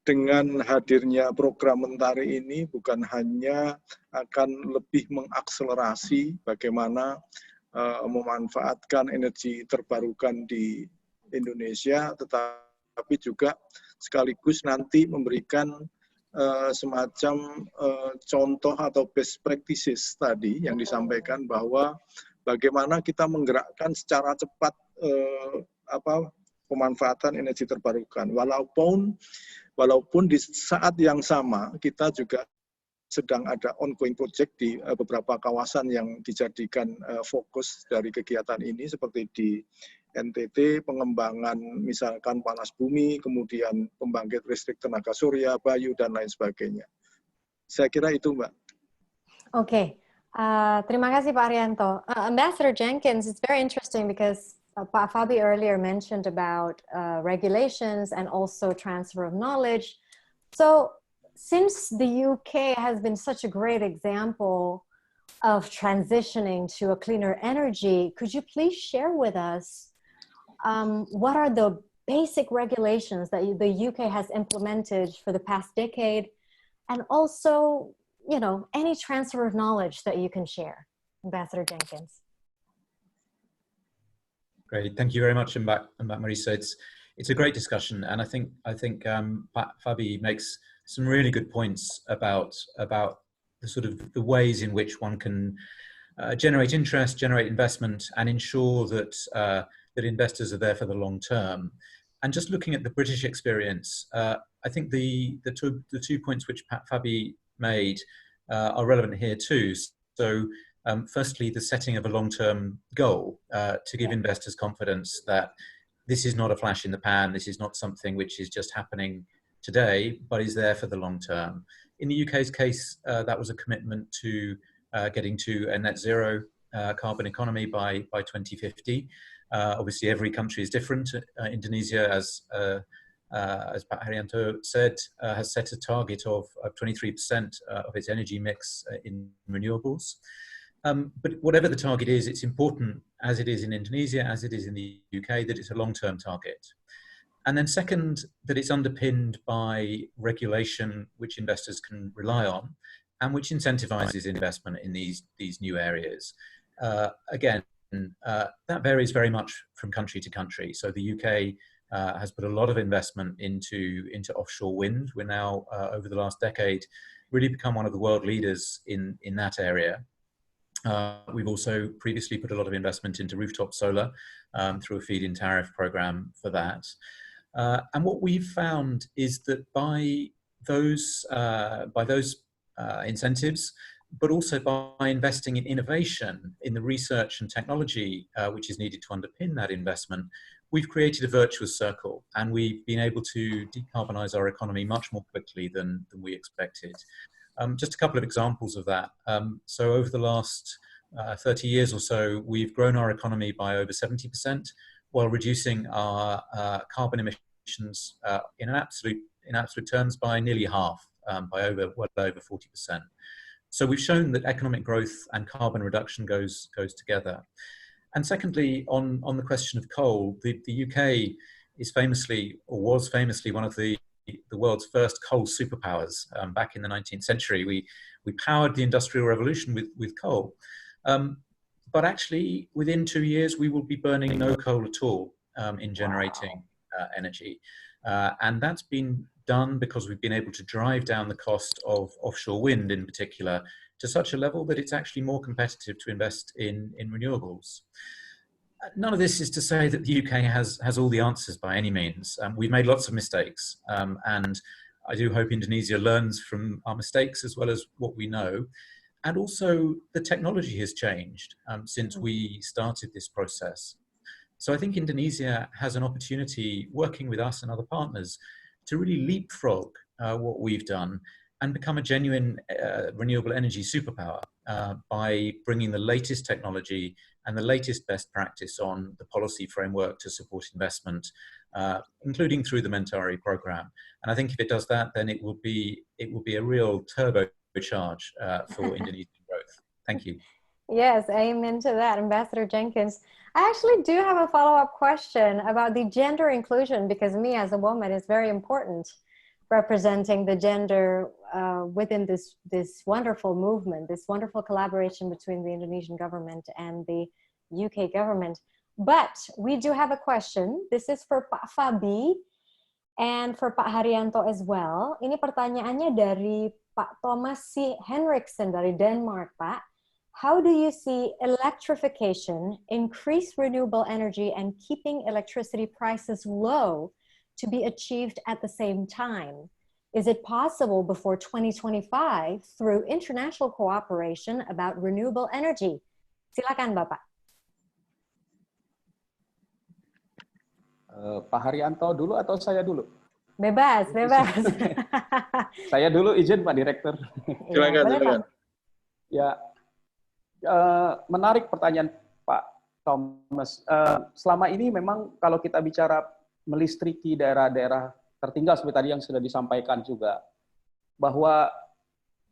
dengan hadirnya program Mentari ini bukan hanya akan lebih mengakselerasi bagaimana memanfaatkan energi terbarukan di Indonesia, tetapi juga sekaligus nanti memberikan semacam contoh atau best practices tadi yang disampaikan, bahwa bagaimana kita menggerakkan secara cepat pemanfaatan energi terbarukan. Walaupun di saat yang sama kita juga sedang ada ongoing project di beberapa kawasan yang dijadikan fokus dari kegiatan ini, seperti di NTT, pengembangan misalkan panas bumi, kemudian pembangkit listrik tenaga surya, bayu, dan lain sebagainya. Saya kira itu, Mbak. Oke, terima kasih Pak Arianto. Ambassador Jenkins, it's very interesting because Pak Fabi earlier mentioned about regulations and also transfer of knowledge. So, since the UK has been such a great example of transitioning to a cleaner energy, could you please share with us what are the basic regulations that the UK has implemented for the past decade, and also, you know, any transfer of knowledge that you can share, Ambassador Jenkins? Great, thank you very much, Mbak Marisa. It's a great discussion, and I think Fabi makes some really good points about the sort of the ways in which one can generate interest, generate investment, and ensure that that investors are there for the long term. And just looking at the British experience, I think the two points which Fabi made are relevant here too. So firstly, the setting of a long-term goal to give investors confidence that this is not a flash in the pan, this is not something which is just happening today, but is there for the long term. In the UK's case, that was a commitment to getting to a net zero carbon economy by 2050. Obviously, every country is different. Indonesia, as Pak Haryanto said, has set a target of 23% of its energy mix in renewables. But whatever the target is, it's important, as it is in Indonesia, as it is in the UK, that it's a long-term target. And then second, that it's underpinned by regulation which investors can rely on and which incentivizes investment in these new areas. Again, that varies very much from country to country. So the UK has put a lot of investment into offshore wind. We're now, over the last decade, really become one of the world leaders in that area. We've also previously put a lot of investment into rooftop solar through a feed-in tariff program for that. And what we've found is that by those incentives, but also by investing in innovation, in the research and technology which is needed to underpin that investment, we've created a virtuous circle, and we've been able to decarbonize our economy much more quickly than we expected. Just a couple of examples of that. So over the last 30 years or so, we've grown our economy by over 70%, while reducing our carbon emissions in absolute terms by nearly half, by well over 40%. So we've shown that economic growth and carbon reduction goes together. And secondly, on the question of coal, the UK is famously, or was famously, one of the world's first coal superpowers. Back in the 19th century, we powered the Industrial Revolution with coal. But actually, within 2 years, we will be burning no coal at all in generating energy. And that's been done because we've been able to drive down the cost of offshore wind in particular to such a level that it's actually more competitive to invest in renewables. None of this is to say that the UK has all the answers by any means. We've made lots of mistakes, and I do hope Indonesia learns from our mistakes as well as what we know. And also the technology has changed since we started this process. So I think Indonesia has an opportunity, working with us and other partners, to really leapfrog what we've done and become a genuine renewable energy superpower by bringing the latest technology and the latest best practice on the policy framework to support investment, including through the Mentari program. And I think if it does that, then it will be a real turbocharge for Indonesian growth. Thank you. Yes, amen to that, Ambassador Jenkins. I actually do have a follow-up question about the gender inclusion, because me as a woman is very important. representing the gender within this wonderful movement, this wonderful collaboration between the Indonesian government and the UK government. But we do have a question. This is for Pak Fabi and for Pak Haryanto as well. Ini pertanyaannya dari Pak Thomas C. Henriksen dari Denmark, Pak. How do you see electrification, increase renewable energy, and keeping electricity prices low to be achieved at the same time? Is it possible before 2025 through international cooperation about renewable energy? Silakan, Bapak. Pak Haryanto dulu atau saya dulu? Bebas, bebas. Saya dulu izin Pak Direktur. Silakan, silakan. Ya, menarik pertanyaan Pak Thomas. Selama ini memang kalau kita bicara melistriki daerah-daerah tertinggal seperti tadi yang sudah disampaikan juga, bahwa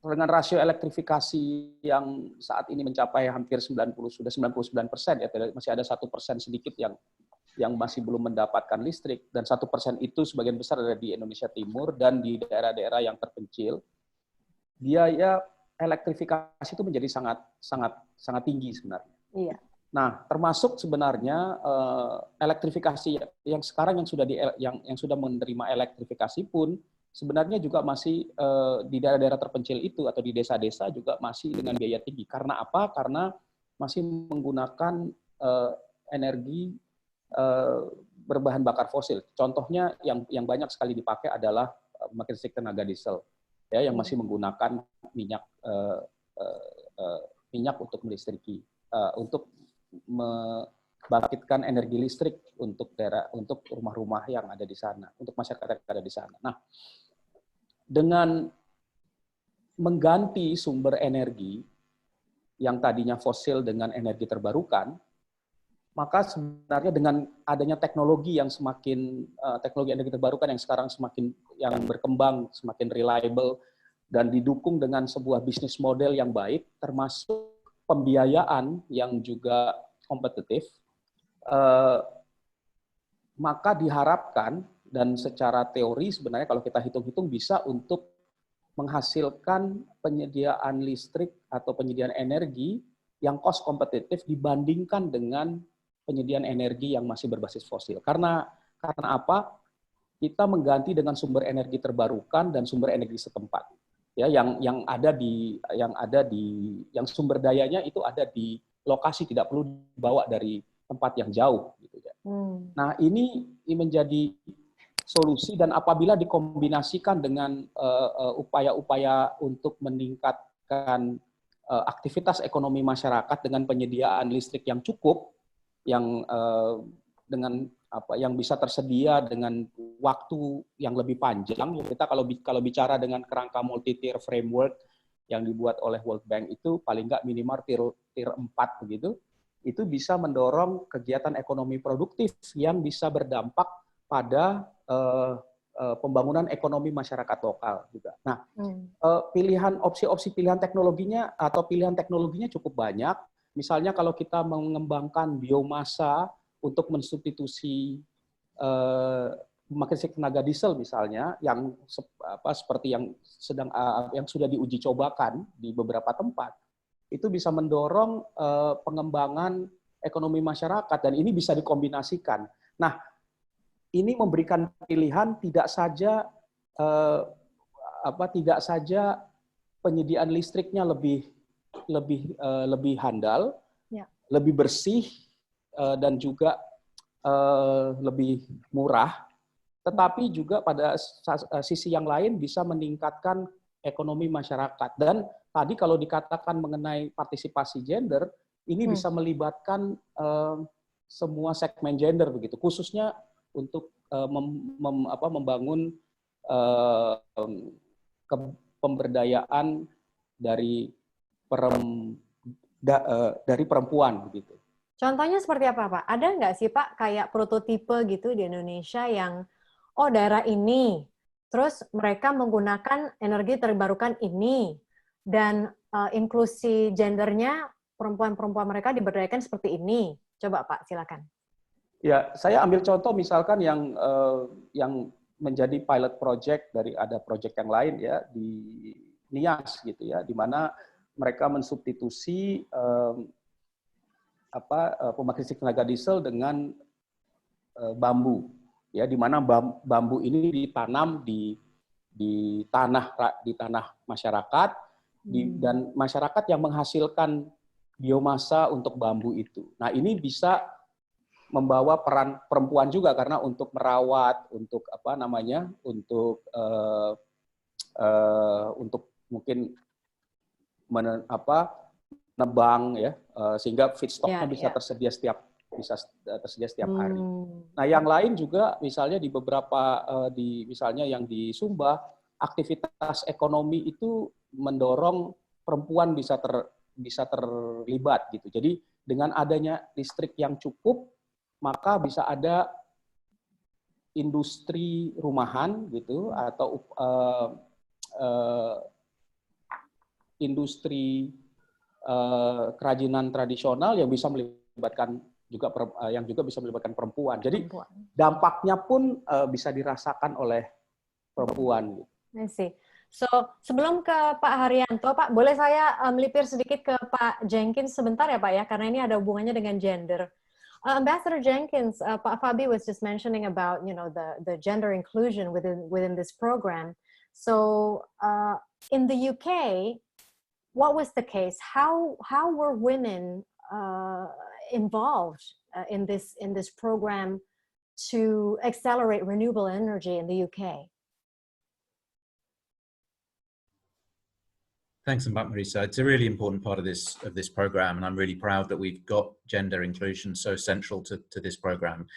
dengan rasio elektrifikasi yang saat ini mencapai hampir 99%, ya, masih ada 1% sedikit yang masih belum mendapatkan listrik, dan 1% itu sebagian besar ada di Indonesia Timur dan di daerah-daerah yang terpencil, biaya elektrifikasi itu menjadi sangat tinggi sebenarnya. Iya. Nah, termasuk sebenarnya elektrifikasi yang sekarang yang sudah menerima elektrifikasi pun sebenarnya juga masih di daerah-daerah terpencil itu atau di desa-desa juga masih dengan biaya tinggi. Karena apa? Karena masih menggunakan energi berbahan bakar fosil. Contohnya yang banyak sekali dipakai adalah pembangkit listrik tenaga diesel, ya, yang masih menggunakan minyak untuk melistriki, untuk membangkitkan energi listrik untuk rumah-rumah yang ada di sana, untuk masyarakat yang ada di sana. Nah, dengan mengganti sumber energi yang tadinya fosil dengan energi terbarukan, maka sebenarnya dengan adanya teknologi yang teknologi energi terbarukan yang sekarang semakin berkembang, semakin reliable, dan didukung dengan sebuah bisnis model yang baik, termasuk pembiayaan yang juga kompetitif, maka diharapkan, dan secara teori sebenarnya kalau kita hitung-hitung bisa untuk menghasilkan penyediaan listrik atau penyediaan energi yang cost kompetitif dibandingkan dengan penyediaan energi yang masih berbasis fosil. Karena apa? Kita mengganti dengan sumber energi terbarukan dan sumber energi setempat. Ya, yang sumber dayanya itu ada di lokasi, tidak perlu dibawa dari tempat yang jauh gitu ya. Nah, ini menjadi solusi, dan apabila dikombinasikan dengan upaya-upaya untuk meningkatkan aktivitas ekonomi masyarakat dengan penyediaan listrik yang cukup, yang bisa tersedia dengan waktu yang lebih panjang. Kita kalau bicara dengan kerangka multi-tier framework yang dibuat oleh World Bank itu paling nggak minimal tier 4 begitu, itu bisa mendorong kegiatan ekonomi produktif yang bisa berdampak pada pembangunan ekonomi masyarakat lokal juga. Nah, opsi-opsi pilihan teknologinya cukup banyak. Misalnya kalau kita mengembangkan biomasa untuk mensubstitusi pembangkit listrik tenaga diesel misalnya, yang seperti yang sudah diuji cobakan di beberapa tempat, itu bisa mendorong pengembangan ekonomi masyarakat, dan ini bisa dikombinasikan. Nah, ini memberikan pilihan tidak saja penyediaan listriknya lebih handal, ya, lebih bersih, dan juga lebih murah, tetapi juga pada sisi yang lain bisa meningkatkan ekonomi masyarakat. Dan tadi kalau dikatakan mengenai partisipasi gender, ini bisa melibatkan semua segmen gender begitu, khususnya untuk membangun pemberdayaan dari perempuan begitu. Contohnya seperti apa, Pak? Ada nggak sih, Pak, kayak prototipe gitu di Indonesia yang, daerah ini, terus mereka menggunakan energi terbarukan ini, dan inklusi gendernya perempuan-perempuan mereka diberdayakan seperti ini. Coba, Pak, silakan. Ya, saya ambil contoh misalkan yang menjadi pilot project dari ada project yang lain ya di Nias gitu ya, di mana mereka mensubstitusi pembangkit listrik tenaga diesel dengan bambu ya, di mana bambu ini ditanam di tanah masyarakat dan masyarakat yang menghasilkan biomasa untuk bambu itu. Nah, ini bisa membawa peran perempuan juga karena untuk merawat, untuk untuk mungkin nebang ya, sehingga feedstocknya bisa tersedia setiap hari. Nah, yang lain juga misalnya di beberapa misalnya yang di Sumba, aktivitas ekonomi itu mendorong perempuan bisa terlibat gitu. Jadi dengan adanya listrik yang cukup, maka bisa ada industri rumahan gitu atau industri kerajinan tradisional yang bisa melibatkan juga bisa melibatkan perempuan. Jadi dampaknya pun bisa dirasakan oleh perempuan. I see. So, sebelum ke Pak Haryanto, Pak, boleh saya melipir sedikit ke Pak Jenkins sebentar ya, Pak ya, karena ini ada hubungannya dengan gender. Ambassador Jenkins, Pak Fabi was just mentioning about, the gender inclusion within this program. So, in the UK, what was the case? How were women involved in this program to accelerate renewable energy in the UK? Thanks, Marisa. It's a really important part of this program, and I'm really proud that we've got gender inclusion so central to this program.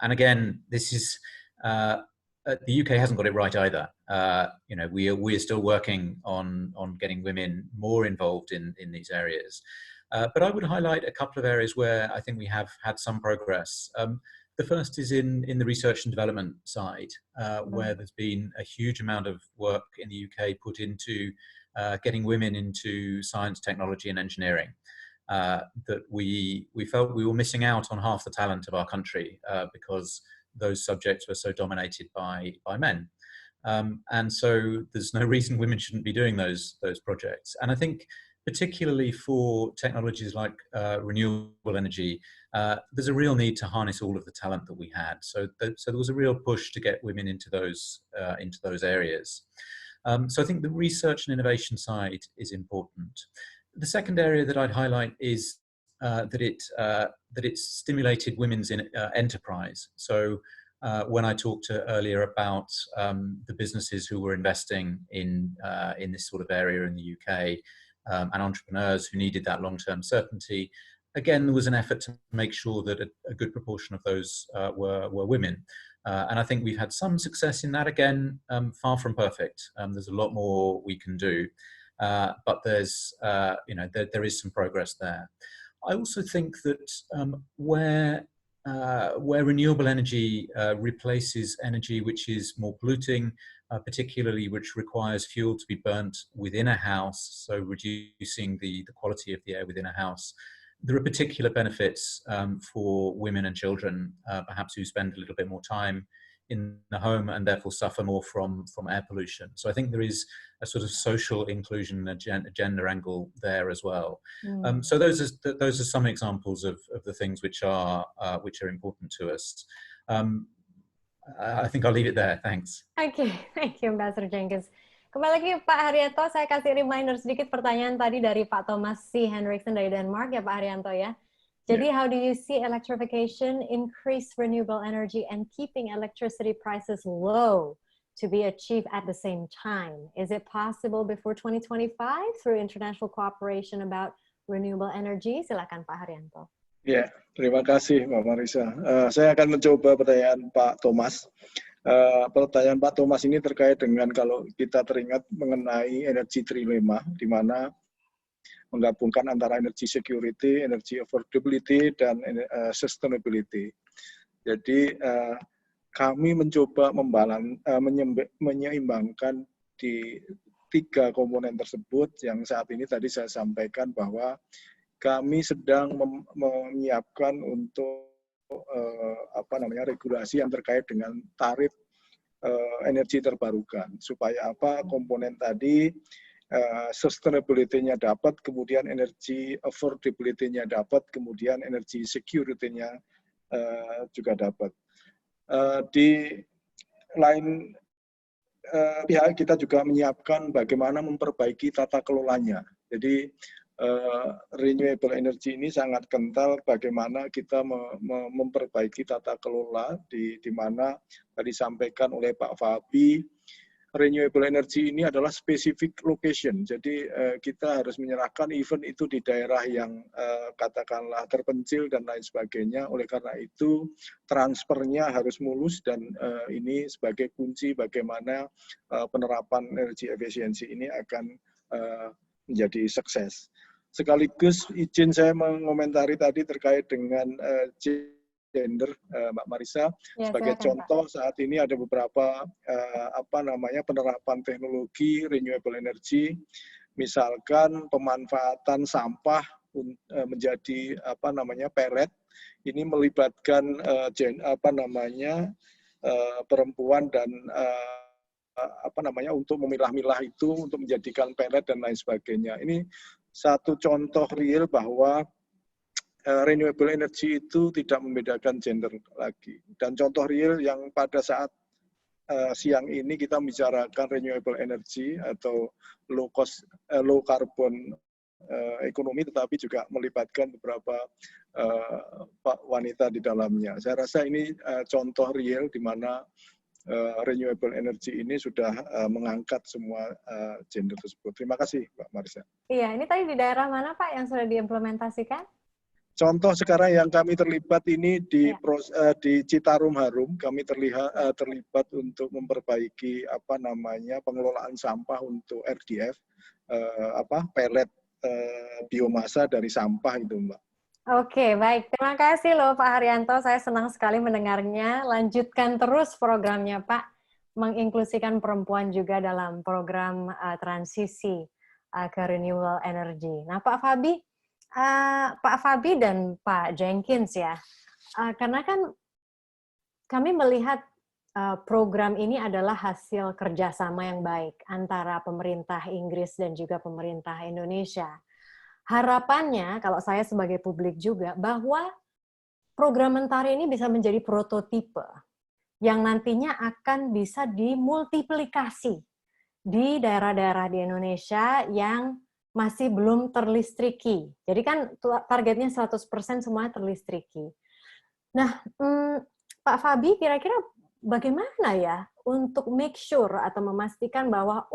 And again, this is the UK hasn't got it right either. We are still working on getting women more involved in these areas. But I would highlight a couple of areas where I think we have had some progress. The first is in the research and development side, where there's been a huge amount of work in the UK put into getting women into science, technology, and engineering. That we felt we were missing out on half the talent of our country because those subjects were so dominated by men. And so there's no reason women shouldn't be doing those projects. And I think particularly for technologies like renewable energy, there's a real need to harness all of the talent that we had. So there was a real push to get women into those areas. So I think the research and innovation side is important. The second area that I'd highlight is that it stimulated women's enterprise. So when I talked earlier about the businesses who were investing in this sort of area in the UK and entrepreneurs who needed that long-term certainty, again, there was an effort to make sure that a good proportion of those were women. And I think we've had some success in that. Again, far from perfect. There's a lot more we can do, but there's there is some progress there. I also think that where renewable energy replaces energy which is more polluting, particularly which requires fuel to be burnt within a house, so reducing the quality of the air within a house, there are particular benefits for women and children, perhaps who spend a little bit more time in the home and therefore suffer more from air pollution. So I think there is a sort of social inclusion, a gender angle there as well. So those are some examples of the things which are important to us. I think I'll leave it there. Thanks. Okay, thank you, Ambassador Jenkins. Kembali lagi Pak Haryanto, saya kasih reminder sedikit pertanyaan tadi dari Pak Thomas C. Henriksen dari Denmark ya Pak Haryanto ya. Jadi how do you see electrification increase renewable energy and keeping electricity prices low to be achieved at the same time? Is it possible before 2025 through international cooperation about renewable energy? Silakan Pak Haryanto. Ya, terima kasih Mbak Marisa. Saya akan mencoba pertanyaan Pak Thomas. Pertanyaan Pak Thomas ini terkait dengan kalau kita teringat mengenai energi trilema, di mana menggabungkan antara energy security, energy affordability, dan sustainability. Jadi kami mencoba menyeimbangkan di 3 komponen tersebut yang saat ini tadi saya sampaikan bahwa kami sedang menyiapkan untuk regulasi yang terkait dengan tarif energi terbarukan. Supaya apa? Komponen tadi sustainability-nya dapat, kemudian energi affordability-nya dapat, kemudian energi security-nya juga dapat. Di lain pihak kita juga menyiapkan bagaimana memperbaiki tata kelolanya. Jadi renewable energy ini sangat kental bagaimana kita memperbaiki tata kelola di mana tadi disampaikan oleh Pak Fabi. Renewable energy ini adalah specific location, jadi kita harus menyerahkan event itu di daerah yang katakanlah terpencil dan lain sebagainya. Oleh karena itu transfernya harus mulus dan ini sebagai kunci bagaimana penerapan energi efisiensi ini akan menjadi sukses. Sekaligus izin saya mengomentari tadi terkait dengan gender, Mbak Marisa. Ya, sebagai contoh, Pak, saat ini ada beberapa penerapan teknologi renewable energy, misalkan pemanfaatan sampah menjadi pellet. Ini melibatkan perempuan dan untuk memilah-milah itu untuk menjadikan pellet dan lain sebagainya. Ini satu contoh real bahwa renewable energy itu tidak membedakan gender lagi. Dan contoh real yang pada saat siang ini kita membicarakan renewable energy atau low carbon ekonomi, tetapi juga melibatkan beberapa wanita di dalamnya. Saya rasa ini contoh real di mana renewable energy ini sudah mengangkat semua gender tersebut. Terima kasih, Mbak Marisa. Iya, ini tadi di daerah mana, Pak, yang sudah diimplementasikan? Contoh sekarang yang kami terlibat ini di Citarum Harum, kami terlibat untuk memperbaiki pengelolaan sampah untuk RDF, pellet biomasa dari sampah itu, Mbak. Oke, baik. Terima kasih loh Pak Haryanto. Saya senang sekali mendengarnya. Lanjutkan terus programnya, Pak. Menginklusikan perempuan juga dalam program transisi ke renewable energy. Nah, Pak Fabi dan Pak Jenkins ya, karena kan kami melihat program ini adalah hasil kerjasama yang baik antara pemerintah Inggris dan juga pemerintah Indonesia. Harapannya, kalau saya sebagai publik juga, bahwa program Mentari ini bisa menjadi prototipe yang nantinya akan bisa dimultiplikasi di daerah-daerah di Indonesia yang masih belum terlistriki. Jadi kan targetnya 100% semuanya terlistriki. Nah, Pak Fabi, kira-kira bagaimana ya untuk make sure atau memastikan bahwa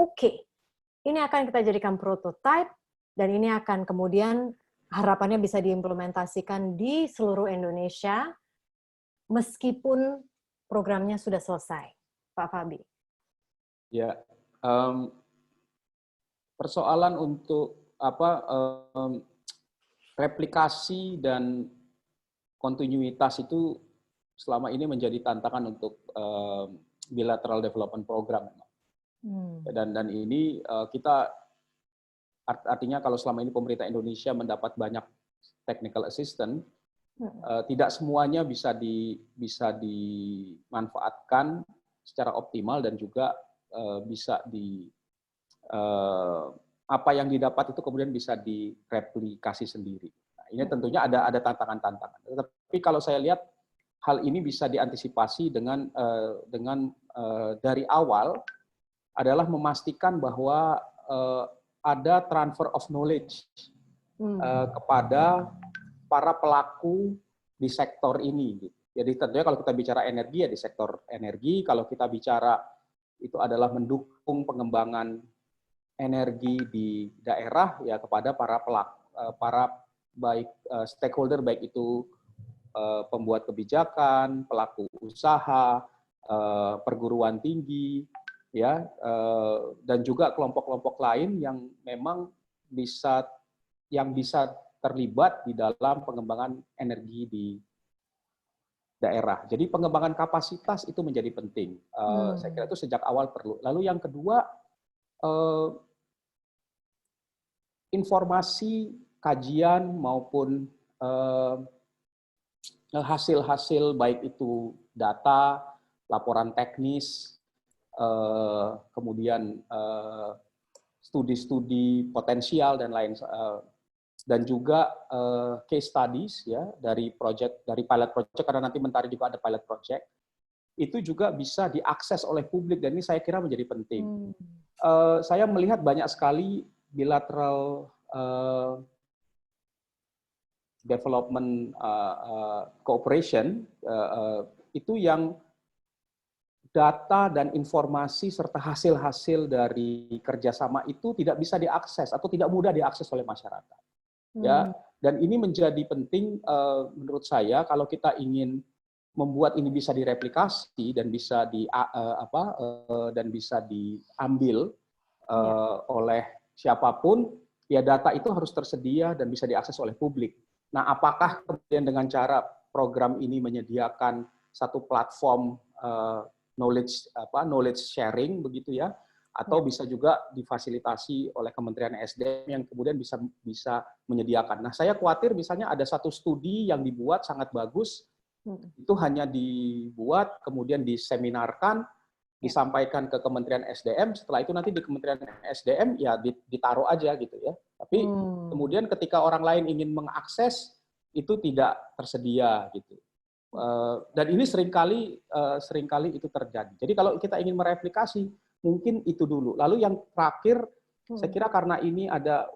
ini akan kita jadikan prototype dan ini akan kemudian harapannya bisa diimplementasikan di seluruh Indonesia meskipun programnya sudah selesai, Pak Fabi? Ya, persoalan untuk replikasi dan kontinuitas itu selama ini menjadi tantangan untuk bilateral development program. Dan ini kita artinya kalau selama ini pemerintah Indonesia mendapat banyak technical assistance, tidak semuanya bisa dimanfaatkan secara optimal dan juga bisa apa yang didapat itu kemudian bisa direplikasi sendiri. Nah, ini tentunya ada tantangan-tantangan. Tapi kalau saya lihat hal ini bisa diantisipasi dengan dari awal adalah memastikan bahwa ada transfer of knowledge kepada para pelaku di sektor ini. Jadi tentunya kalau kita bicara energi ya di sektor energi, kalau kita bicara itu adalah mendukung pengembangan energi di daerah ya kepada para baik stakeholder, baik itu pembuat kebijakan, pelaku usaha, perguruan tinggi, ya, dan juga kelompok-kelompok lain yang memang bisa terlibat di dalam pengembangan energi di daerah. Jadi pengembangan kapasitas itu menjadi penting. Saya kira itu sejak awal perlu. Lalu yang kedua, informasi, kajian maupun hasil-hasil baik itu data, laporan teknis, kemudian studi-studi potensial dan lain, dan juga case studies ya dari pilot project, karena nanti Mentari juga ada pilot project, itu juga bisa diakses oleh publik, dan ini saya kira menjadi penting. Saya melihat banyak sekali bilateral development cooperation itu yang data dan informasi serta hasil-hasil dari kerjasama itu tidak bisa diakses atau tidak mudah diakses oleh masyarakat. Ya, dan ini menjadi penting menurut saya kalau kita ingin membuat ini bisa direplikasi dan bisa diambil oleh siapapun, ya data itu harus tersedia dan bisa diakses oleh publik. Nah, apakah kemudian dengan cara program ini menyediakan satu platform knowledge sharing begitu ya, atau bisa juga difasilitasi oleh Kementerian SDM yang kemudian bisa menyediakan. Nah, saya khawatir misalnya ada satu studi yang dibuat sangat bagus, itu hanya dibuat, kemudian diseminarkan, disampaikan ke Kementerian SDM, setelah itu nanti di Kementerian SDM ya ditaruh aja gitu ya. Tapi kemudian ketika orang lain ingin mengakses, itu tidak tersedia gitu. Dan ini seringkali itu terjadi. Jadi kalau kita ingin mereplikasi, mungkin itu dulu. Lalu yang terakhir, saya kira karena ini ada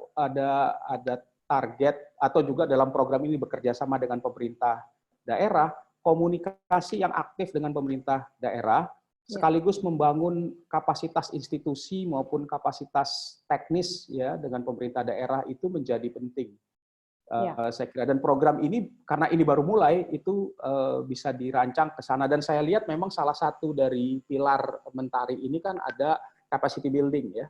target atau juga dalam program ini bekerja sama dengan pemerintah daerah, komunikasi yang aktif dengan pemerintah daerah, sekaligus membangun kapasitas institusi maupun kapasitas teknis ya dengan pemerintah daerah itu menjadi penting. Saya kira, dan program ini karena ini baru mulai itu bisa dirancang ke sana, dan saya lihat memang salah satu dari pilar Mentari ini kan ada capacity building ya,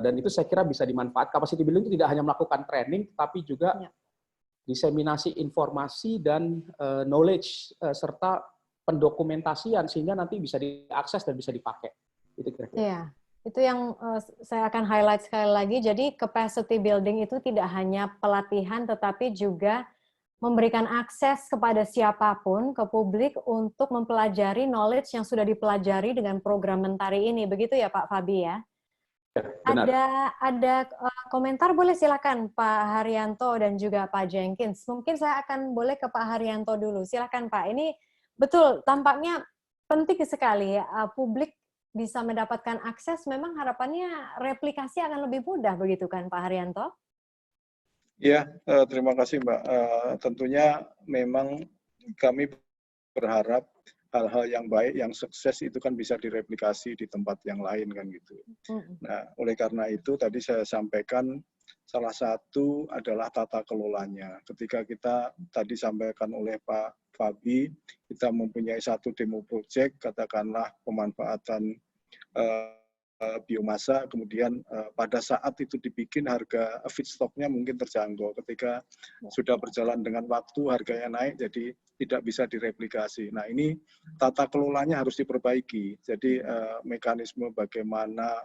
dan itu saya kira bisa dimanfaat. Capacity building itu tidak hanya melakukan training tapi juga diseminasi informasi dan knowledge serta pendokumentasian sehingga nanti bisa diakses dan bisa dipakai. Itu kira-kira. Iya. Itu yang saya akan highlight sekali lagi. Jadi capacity building itu tidak hanya pelatihan, tetapi juga memberikan akses kepada siapapun, ke publik untuk mempelajari knowledge yang sudah dipelajari dengan program Mentari ini. Begitu ya Pak Fabi ya? Benar. Ada komentar, boleh silakan Pak Haryanto dan juga Pak Jenkins. Mungkin saya akan boleh ke Pak Haryanto dulu. Silakan Pak. Ini betul, tampaknya penting sekali publik bisa mendapatkan akses, memang harapannya replikasi akan lebih mudah, begitu kan Pak Haryanto? Ya, terima kasih Mbak. Tentunya memang kami berharap hal-hal yang baik, yang sukses itu kan bisa direplikasi di tempat yang lain kan gitu. Nah, oleh karena itu tadi saya sampaikan salah satu adalah tata kelolanya. Ketika kita tadi sampaikan oleh Pak Fabi, kita mempunyai satu demo project, katakanlah pemanfaatan biomasa, kemudian pada saat itu dibikin harga feedstocknya mungkin terjangkau. Ketika sudah berjalan dengan waktu, harganya naik, jadi tidak bisa direplikasi. Nah, ini tata kelolanya harus diperbaiki. Jadi mekanisme bagaimana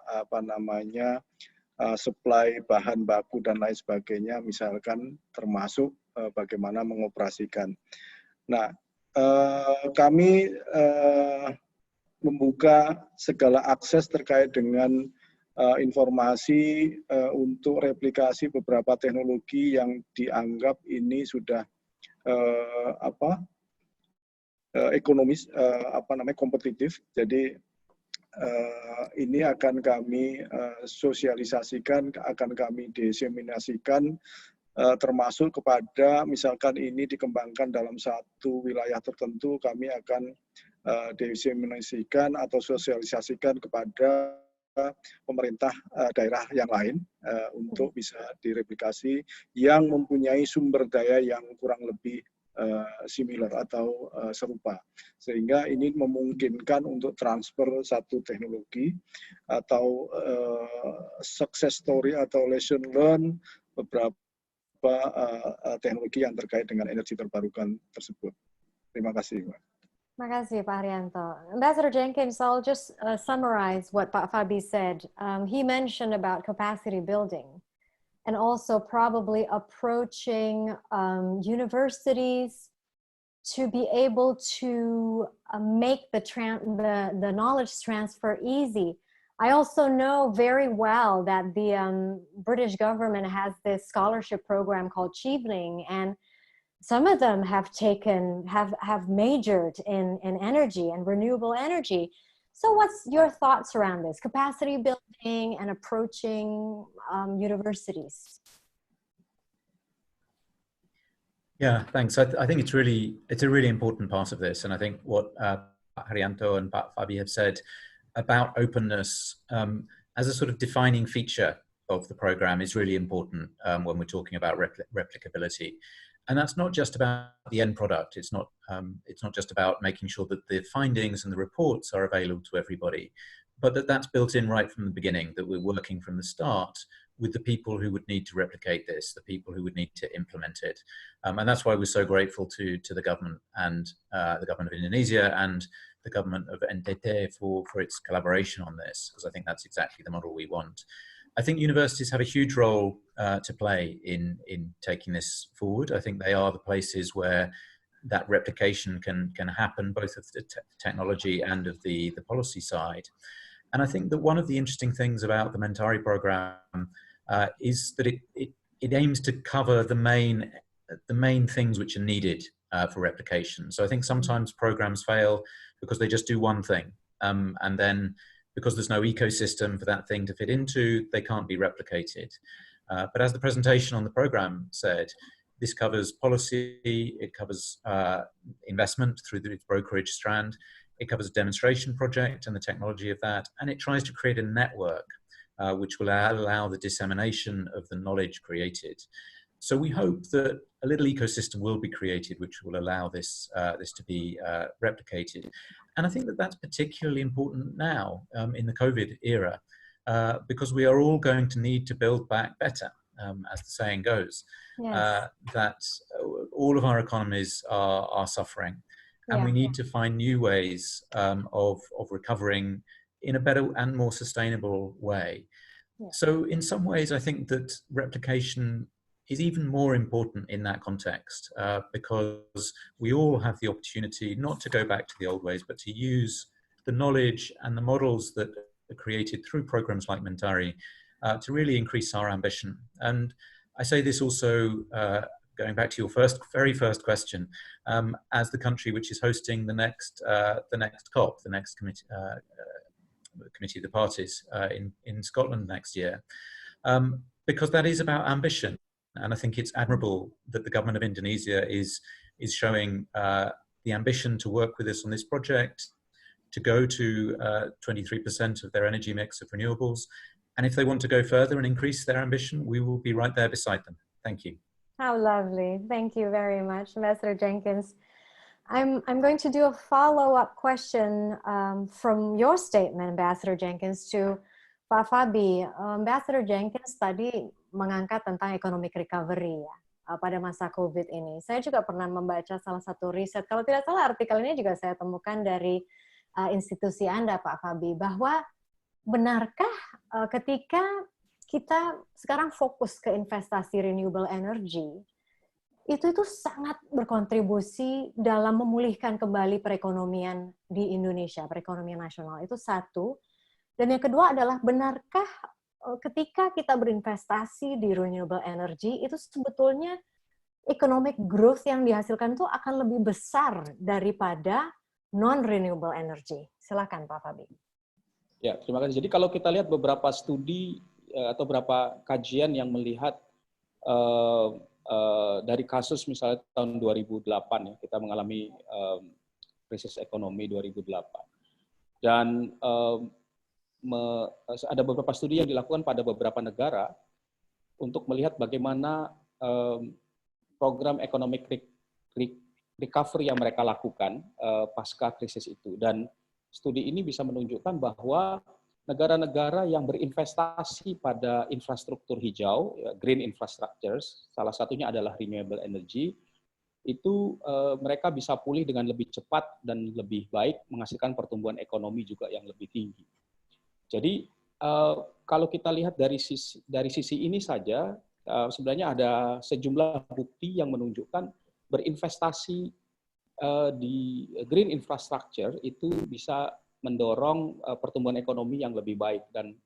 supply bahan baku dan lain sebagainya, misalkan termasuk bagaimana mengoperasikan. Nah, kami membuka segala akses terkait dengan informasi untuk replikasi beberapa teknologi yang dianggap ini sudah ekonomis, kompetitif. Jadi ini akan kami sosialisasikan, akan kami diseminasikan, termasuk kepada misalkan ini dikembangkan dalam satu wilayah tertentu, kami akan diseminasikan atau sosialisasikan kepada pemerintah daerah yang lain untuk bisa direplikasi yang mempunyai sumber daya yang kurang lebih similar atau serupa, sehingga ini memungkinkan untuk transfer satu teknologi atau success story atau lesson learn beberapa teknologi yang terkait dengan energi terbarukan tersebut. Terima kasih, Pak. Terima kasih, Pak Haryanto. Ambassador Jenkins, I'll just summarize what Pak Fabi said. He mentioned about capacity building and also probably approaching universities, to be able to make the knowledge transfer easy. I also know very well that the British government has this scholarship program called Chevening, and some of them have majored in energy and renewable energy. So what's your thoughts around this, capacity building and approaching universities? Yeah, thanks. I think it's a really important part of this, and I think what Haryanto and Fabi have said about openness as a sort of defining feature of the program is really important when we're talking about replicability. And that's not just about the end product. It's not just about making sure that the findings and the reports are available to everybody, but that's built in right from the beginning, that we're working from the start with the people who would need to replicate this, the people who would need to implement it. And that's why we're so grateful to the government and the government of Indonesia and the government of NTT for its collaboration on this, because I think that's exactly the model we want. I think universities have a huge role to play in taking this forward. I think they are the places where that replication can happen, both of the technology and of the policy side. And I think that one of the interesting things about the Mentari program is that it aims to cover the main things which are needed for replication. So I think sometimes programs fail because they just do one thing, and then because there's no ecosystem for that thing to fit into, they can't be replicated. But as the presentation on the program said, this covers policy, it covers investment through its brokerage strand, it covers a demonstration project and the technology of that, and it tries to create a network which will allow the dissemination of the knowledge created. So we hope that a little ecosystem will be created which will allow this to be replicated. And I think that that's particularly important now in the COVID era, because we are all going to need to build back better, as the saying goes. Yes. That all of our economies are suffering, and we need to find new ways of recovering in a better and more sustainable way. Yeah. So in some ways, I think that replication is even more important in that context, because we all have the opportunity not to go back to the old ways, but to use the knowledge and the models that are created through programs like Mentari to really increase our ambition. And I say this also, going back to your very first question, as the country which is hosting the next COP, the next Committee of the Parties in Scotland next year, because that is about ambition. And I think it's admirable that the government of Indonesia is showing the ambition to work with us on this project, to go to 23% of their energy mix of renewables. And if they want to go further and increase their ambition, we will be right there beside them. Thank you. How lovely. Thank you very much, Ambassador Jenkins. I'm going to do a follow-up question from your statement, Ambassador Jenkins, to Pak Fabi. Ambassador Jenkins tadi mengangkat tentang economic recovery ya pada masa COVID ini. Saya juga pernah membaca salah satu riset, kalau tidak salah artikel ini juga saya temukan dari institusi Anda, Pak Fabi, bahwa benarkah ketika kita sekarang fokus ke investasi renewable energy, itu sangat berkontribusi dalam memulihkan kembali perekonomian di Indonesia, perekonomian nasional. Itu satu. Dan yang kedua adalah, benarkah ketika kita berinvestasi di renewable energy, itu sebetulnya economic growth yang dihasilkan itu akan lebih besar daripada non-renewable energy? Silakan, Pak Fabi. Ya, terima kasih. Jadi kalau kita lihat beberapa studi atau beberapa kajian yang melihat dari kasus misalnya tahun 2008 ya, kita mengalami krisis ekonomi 2008. Dan ada beberapa studi yang dilakukan pada beberapa negara untuk melihat bagaimana program economic recovery yang mereka lakukan pasca krisis itu. Dan studi ini bisa menunjukkan bahwa negara-negara yang berinvestasi pada infrastruktur hijau, green infrastructures, salah satunya adalah renewable energy, itu mereka bisa pulih dengan lebih cepat dan lebih baik, menghasilkan pertumbuhan ekonomi juga yang lebih tinggi. Jadi kalau kita lihat dari sisi ini saja, sebenarnya ada sejumlah bukti yang menunjukkan berinvestasi di green infrastructure itu bisa mendorong pertumbuhan ekonomi yang lebih baik, dan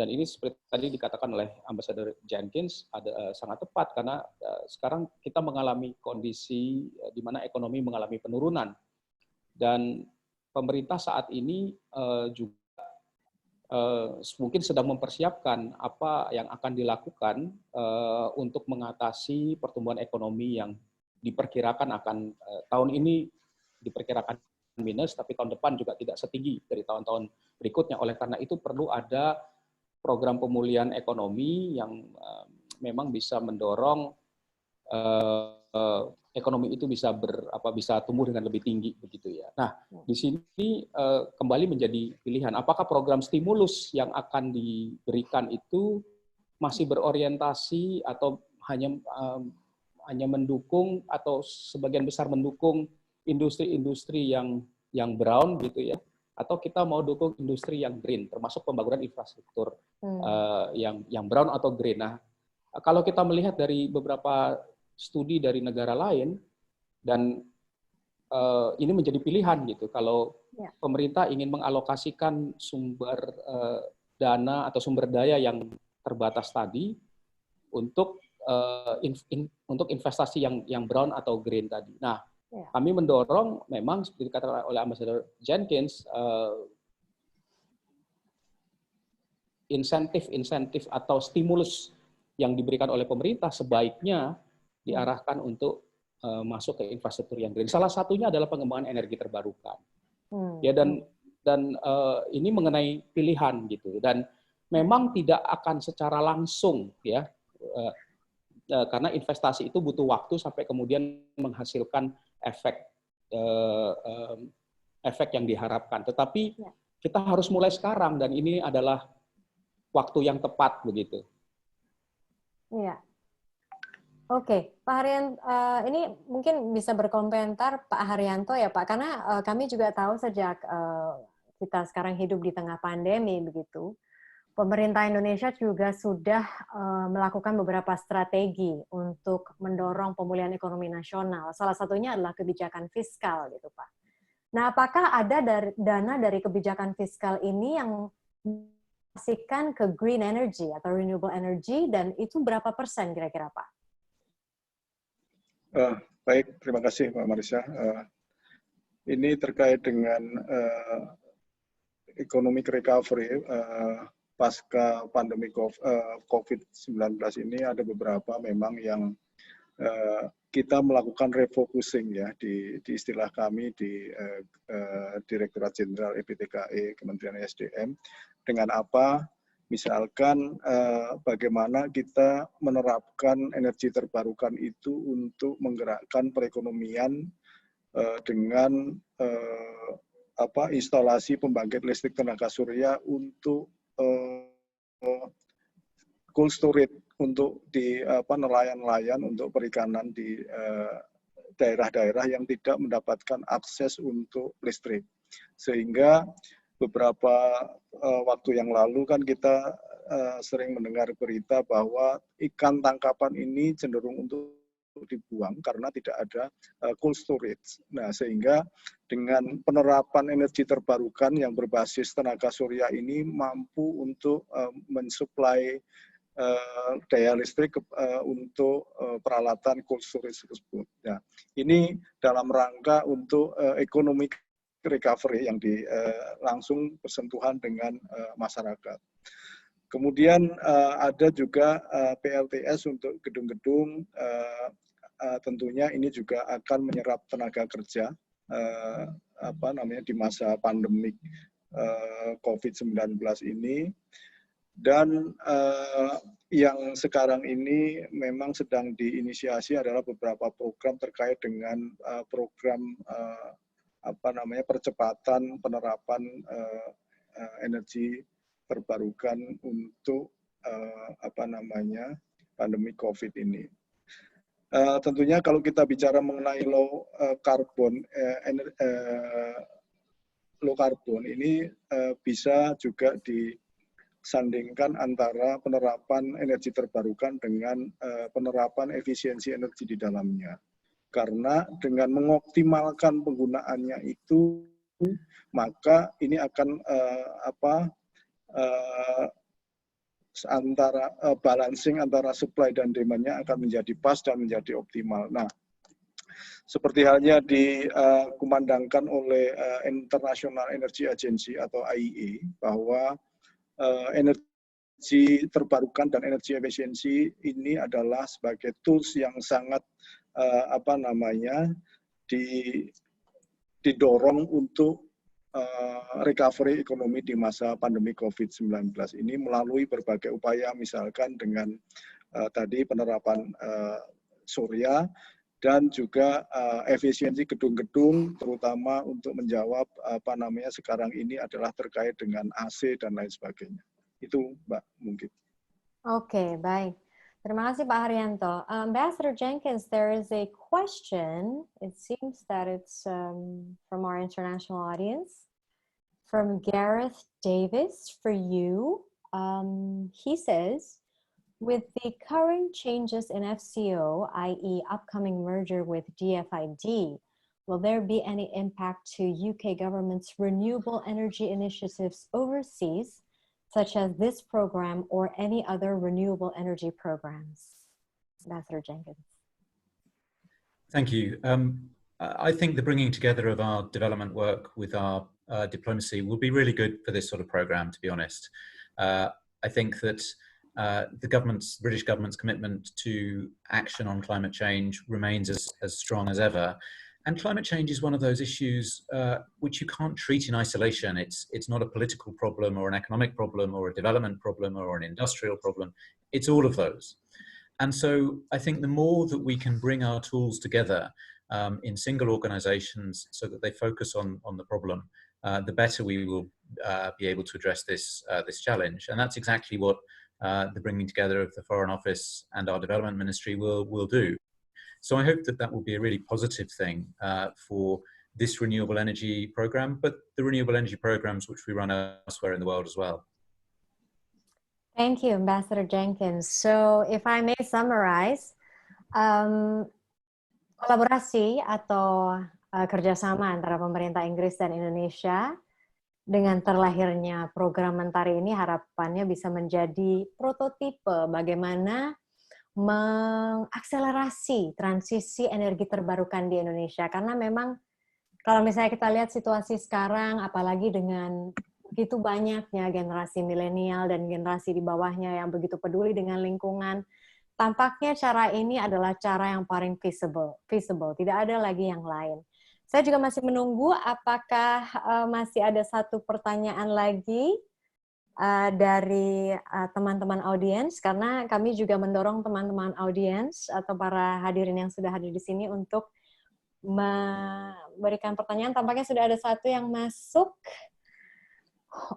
ini seperti tadi dikatakan oleh Ambassador Jenkins sangat tepat karena sekarang kita mengalami kondisi di mana ekonomi mengalami penurunan, dan pemerintah saat ini juga mungkin sedang mempersiapkan apa yang akan dilakukan untuk mengatasi pertumbuhan ekonomi yang diperkirakan akan tahun ini diperkirakan minus, tapi tahun depan juga tidak setinggi dari tahun-tahun berikutnya. Oleh karena itu perlu ada program pemulihan ekonomi yang memang bisa mendorong ekonomi itu bisa tumbuh dengan lebih tinggi begitu ya. Nah, di sini kembali menjadi pilihan apakah program stimulus yang akan diberikan itu masih berorientasi atau hanya mendukung atau sebagian besar mendukung industri-industri yang brown gitu ya, atau kita mau dukung industri yang green, termasuk pembangunan infrastruktur yang brown atau green. Nah, kalau kita melihat dari beberapa studi dari negara lain, dan ini menjadi pilihan gitu. Kalau pemerintah ingin mengalokasikan sumber dana atau sumber daya yang terbatas tadi untuk investasi yang brown atau green tadi. Nah, kami mendorong memang seperti dikatakan oleh Ambassador Jenkins, insentif atau stimulus yang diberikan oleh pemerintah sebaiknya diarahkan untuk masuk ke infrastruktur yang green. Salah satunya adalah pengembangan energi terbarukan. Ya, dan ini mengenai pilihan gitu, dan memang tidak akan secara langsung ya, karena investasi itu butuh waktu sampai kemudian menghasilkan efek yang diharapkan. Tetapi kita harus mulai sekarang, dan ini adalah waktu yang tepat begitu. Iya. Oke, Pak Haryanto, ini mungkin bisa berkomentar Pak Haryanto ya Pak, karena kami juga tahu sejak kita sekarang hidup di tengah pandemi begitu, pemerintah Indonesia juga sudah melakukan beberapa strategi untuk mendorong pemulihan ekonomi nasional. Salah satunya adalah kebijakan fiskal gitu Pak. Nah, apakah ada dana dari kebijakan fiskal ini yang dialokasikan ke green energy atau renewable energy, dan itu berapa persen kira-kira Pak? Baik, terima kasih Mbak Marisa. Ini terkait dengan economic recovery pasca pandemi COVID-19 ini, ada beberapa memang yang kita melakukan refocusing ya di istilah kami di Direktorat Jenderal EPTKE Kementerian SDM, dengan apa? Misalkan bagaimana kita menerapkan energi terbarukan itu untuk menggerakkan perekonomian dengan instalasi pembangkit listrik tenaga surya untuk cold storage, untuk di nelayan-nelayan untuk perikanan di daerah-daerah yang tidak mendapatkan akses untuk listrik. Sehingga beberapa waktu yang lalu kan kita sering mendengar berita bahwa ikan tangkapan ini cenderung untuk dibuang karena tidak ada cold storage. Nah, sehingga dengan penerapan energi terbarukan yang berbasis tenaga surya ini mampu untuk mensuplai daya listrik untuk peralatan cold storage tersebut. Nah, ini dalam rangka untuk ekonomi recovery yang langsung bersentuhan dengan masyarakat. Kemudian ada juga PLTS untuk gedung-gedung, tentunya ini juga akan menyerap tenaga kerja di masa pandemik COVID-19 ini. Dan yang sekarang ini memang sedang diinisiasi adalah beberapa program terkait dengan program percepatan penerapan energi terbarukan untuk pandemi COVID ini. Tentunya kalau kita bicara mengenai low carbon ini bisa juga disandingkan antara penerapan energi terbarukan dengan penerapan efisiensi energi di dalamnya. karena dengan mengoptimalkan penggunaannya itu, maka ini akan balancing antara supply dan demand-nya akan menjadi pas dan menjadi optimal. Nah, seperti halnya dikumandangkan oleh International Energy Agency atau IEA bahwa energi terbarukan dan energi efisiensi ini adalah sebagai tools yang sangat didorong untuk recovery ekonomi di masa pandemi COVID-19 ini melalui berbagai upaya, misalkan dengan tadi penerapan surya dan juga efisiensi gedung-gedung, terutama untuk menjawab sekarang ini adalah terkait dengan AC dan lain sebagainya. Itu Mbak mungkin. Oke, baik. Terima kasih Pak Haryanto. Ambassador Jenkins, there is a question. It seems that it's from our international audience, from Gareth Davis for you. He says, with the current changes in FCO, i.e. upcoming merger with DFID, will there be any impact to UK government's renewable energy initiatives overseas, such as this program or any other renewable energy programs? Ambassador Jenkins. Thank you. I think the bringing together of our development work with our diplomacy will be really good for this sort of program, to be honest. I think that the British government's commitment to action on climate change remains as strong as ever. And climate change is one of those issues which you can't treat in isolation. It's not a political problem or an economic problem or a development problem or an industrial problem. It's all of those. And so I think the more that we can bring our tools together in single organizations so that they focus on the problem, the better we will be able to address this challenge. And that's exactly what the bringing together of the Foreign Office and our Development Ministry will do. So I hope that will be a really positive thing for this renewable energy program, but the renewable energy programs which we run elsewhere in the world as well. Thank you, Ambassador Jenkins. So if I may summarize, kolaborasi atau kerjasama antara pemerintah Inggris dan Indonesia dengan terlahirnya program Mentari ini harapannya bisa menjadi prototipe bagaimana mengakselerasi transisi energi terbarukan di Indonesia. Karena memang kalau misalnya kita lihat situasi sekarang, apalagi dengan begitu banyaknya generasi milenial dan generasi di bawahnya yang begitu peduli dengan lingkungan, tampaknya cara ini adalah cara yang paling feasible. Tidak ada lagi yang lain. Saya juga masih menunggu apakah masih ada satu pertanyaan lagi dari teman-teman audiens, karena kami juga mendorong teman-teman audiens atau para hadirin yang sudah hadir di sini untuk memberikan pertanyaan. Tampaknya sudah ada satu yang masuk.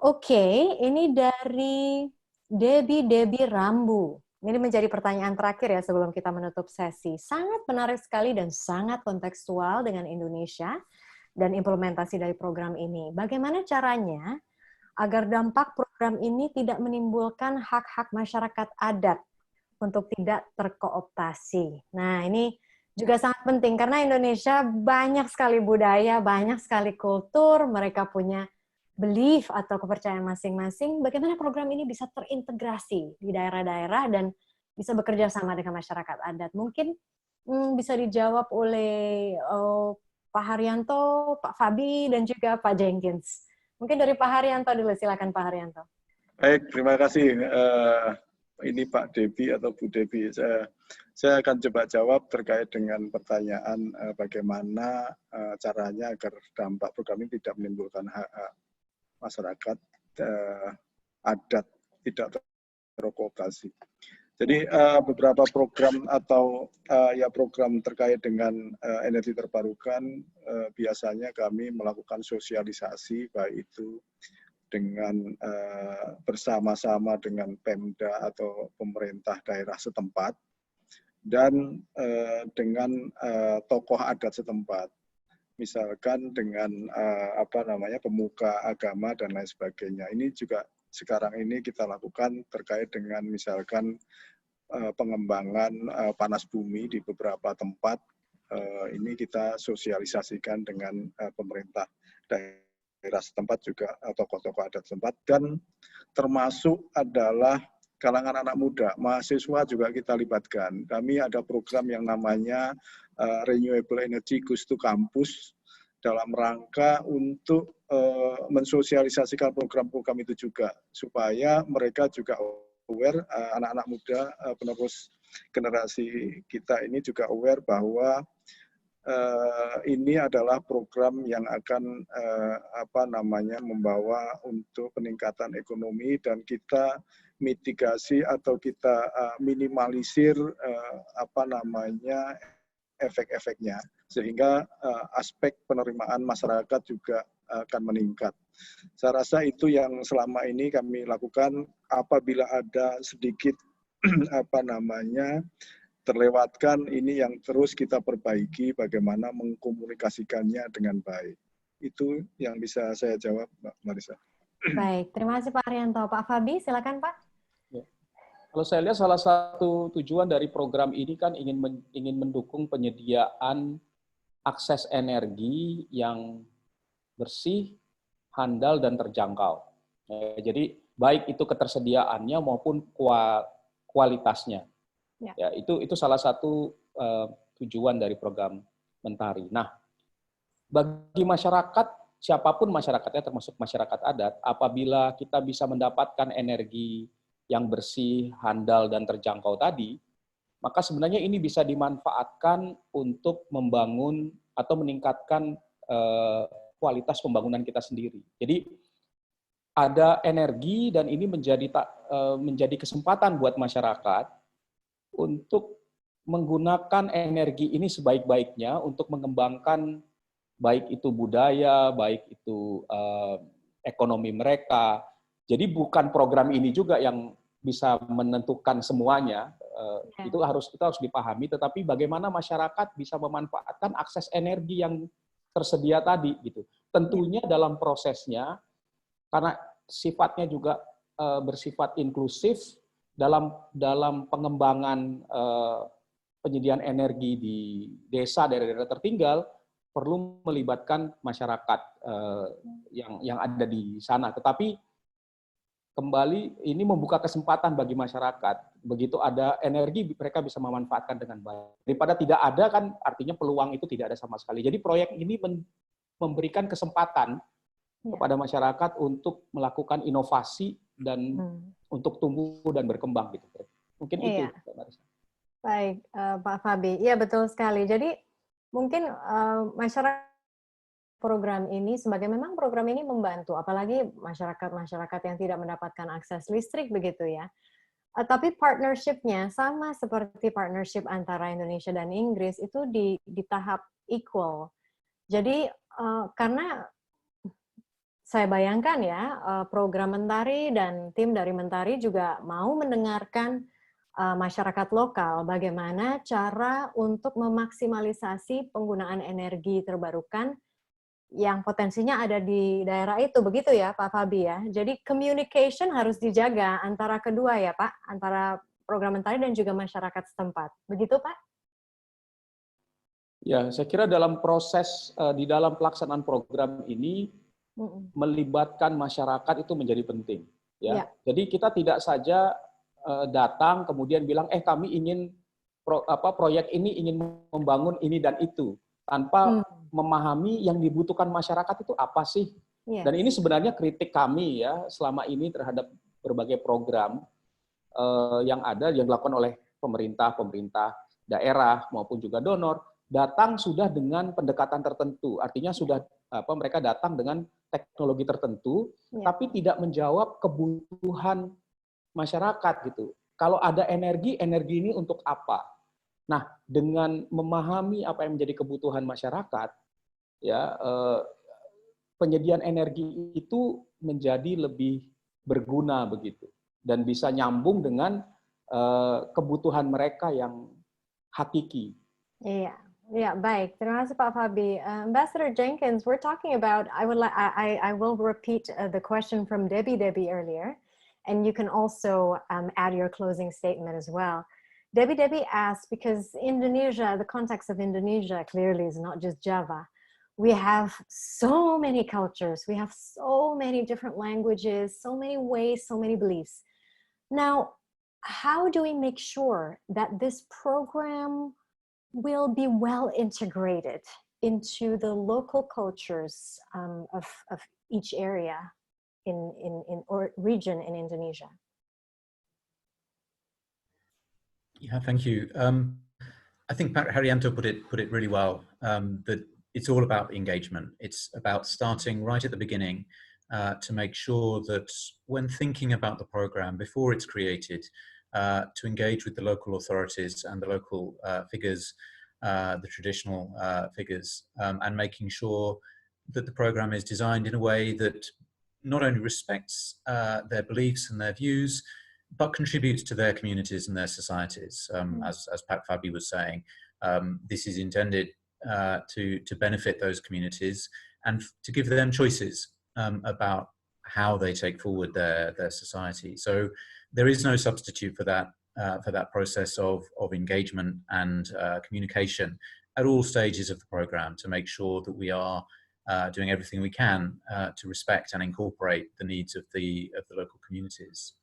Oke, ini dari Debbie Rambu. Ini menjadi pertanyaan terakhir ya sebelum kita menutup sesi. Sangat menarik sekali dan sangat kontekstual dengan Indonesia dan implementasi dari program ini. Bagaimana caranya agar dampak program ini tidak menimbulkan hak-hak masyarakat adat untuk tidak terkooptasi? Nah, ini juga sangat penting karena Indonesia banyak sekali budaya, banyak sekali kultur, mereka punya belief atau kepercayaan masing-masing. Bagaimana program ini bisa terintegrasi di daerah-daerah dan bisa bekerja sama dengan masyarakat adat? Mungkin bisa dijawab oleh Pak Haryanto, Pak Fabi, dan juga Pak Jenkins. Mungkin dari Pak Haryanto dulu, silakan Pak Haryanto. Baik, terima kasih. Ini Pak Debi atau Bu Debi. Saya akan coba jawab terkait dengan pertanyaan bagaimana caranya agar dampak program ini tidak menimbulkan masyarakat adat tidak terkooptasi. Jadi beberapa program atau program terkait dengan energi terbarukan biasanya kami melakukan sosialisasi, baik itu dengan bersama-sama dengan Pemda atau pemerintah daerah setempat dan dengan tokoh adat setempat. Misalkan dengan pemuka agama dan lain sebagainya. Ini juga sekarang ini kita lakukan terkait dengan misalkan pengembangan panas bumi di beberapa tempat ini kita sosialisasikan dengan pemerintah daerah setempat juga, tokoh-tokoh adat setempat, dan termasuk adalah kalangan anak muda, mahasiswa juga kita libatkan. Kami ada program yang namanya Renewable Energy Goes to Campus dalam rangka untuk mensosialisasikan program-program itu juga, supaya mereka juga aware, anak-anak muda penerus generasi kita ini juga aware bahwa ini adalah program yang akan membawa untuk peningkatan ekonomi, dan kita mitigasi atau kita minimalisir efek-efeknya, sehingga aspek penerimaan masyarakat juga akan meningkat. Saya rasa itu yang selama ini kami lakukan. Apabila ada sedikit terlewatkan, ini yang terus kita perbaiki, bagaimana mengkomunikasikannya dengan baik. Itu yang bisa saya jawab, Mbak Marisa. Baik, terima kasih Pak Arianto. Pak Fabi, silakan Pak. Kalau saya lihat salah satu tujuan dari program ini kan ingin mendukung penyediaan akses energi yang bersih, handal, dan terjangkau. Jadi baik itu ketersediaannya maupun kualitasnya. Ya, itu salah satu tujuan dari program Mentari. Nah, bagi masyarakat, siapapun masyarakatnya termasuk masyarakat adat, apabila kita bisa mendapatkan energi yang bersih, handal, dan terjangkau tadi, maka sebenarnya ini bisa dimanfaatkan untuk membangun atau meningkatkan kualitas pembangunan kita sendiri. Jadi ada energi, dan ini menjadi kesempatan buat masyarakat untuk menggunakan energi ini sebaik-baiknya untuk mengembangkan baik itu budaya, baik itu ekonomi mereka. Jadi bukan program ini juga yang bisa menentukan semuanya, itu harus dipahami, tetapi bagaimana masyarakat bisa memanfaatkan akses energi yang tersedia tadi gitu. Tentunya dalam prosesnya, karena sifatnya juga bersifat inklusif, dalam pengembangan penyediaan energi di desa, daerah-daerah tertinggal, perlu melibatkan masyarakat yang ada di sana. Tetapi kembali ini membuka kesempatan bagi masyarakat. Begitu ada energi, mereka bisa memanfaatkan dengan baik. Daripada tidak ada, kan artinya peluang itu tidak ada sama sekali. Jadi proyek ini memberikan kesempatan kepada masyarakat untuk melakukan inovasi dan untuk tumbuh dan berkembang gitu. Mungkin itu. Baik, Pak Fabi. Iya, betul sekali. Jadi mungkin masyarakat program ini, sebagai memang program ini membantu, apalagi masyarakat-masyarakat yang tidak mendapatkan akses listrik begitu ya. Tapi partnership-nya sama seperti partnership antara Indonesia dan Inggris, itu di tahap equal. Jadi karena saya bayangkan ya, program Mentari dan tim dari Mentari juga mau mendengarkan masyarakat lokal bagaimana cara untuk memaksimalisasi penggunaan energi terbarukan yang potensinya ada di daerah itu, begitu ya Pak Fabi ya. Jadi communication harus dijaga antara kedua ya Pak, antara program Mentari dan juga masyarakat setempat. Begitu Pak? Ya, saya kira dalam proses, di dalam pelaksanaan program ini, melibatkan masyarakat itu menjadi penting. Ya. Jadi kita tidak saja datang kemudian bilang, kami ingin, proyek ini ingin membangun ini dan itu, tanpa memahami yang dibutuhkan masyarakat itu apa sih. Dan ini sebenarnya kritik kami ya selama ini terhadap berbagai program yang ada, yang dilakukan oleh pemerintah daerah maupun juga donor, datang sudah dengan pendekatan tertentu. Artinya sudah mereka datang dengan teknologi tertentu, tapi tidak menjawab kebutuhan masyarakat gitu. Kalau ada energi ini untuk apa? Nah, dengan memahami apa yang menjadi kebutuhan masyarakat, ya penyediaan energi itu menjadi lebih berguna begitu, dan bisa nyambung dengan kebutuhan mereka yang hakiki. Iya, baik. Terima kasih Pak Fabi. Ambassador Jenkins, we're talking about. I will repeat the question from Debbie earlier, and you can also add your closing statement as well. Debbie asked, because Indonesia, the context of Indonesia clearly is not just Java. We have so many cultures, we have so many different languages, so many ways, so many beliefs. Now, how do we make sure that this program will be well integrated into the local cultures of each area or region in Indonesia? Yeah, thank you. I think Pak Haryanto put it really well, that it's all about engagement. It's about starting right at the beginning to make sure that when thinking about the program before it's created, to engage with the local authorities and the local figures, the traditional figures, and making sure that the program is designed in a way that not only respects their beliefs and their views, but contributes to their communities and their societies. As Pak Fabi was saying, this is intended to benefit those communities and to give them choices about how they take forward their society. So there is no substitute for that process of engagement and communication at all stages of the program, to make sure that we are doing everything we can to respect and incorporate the needs of the local communities.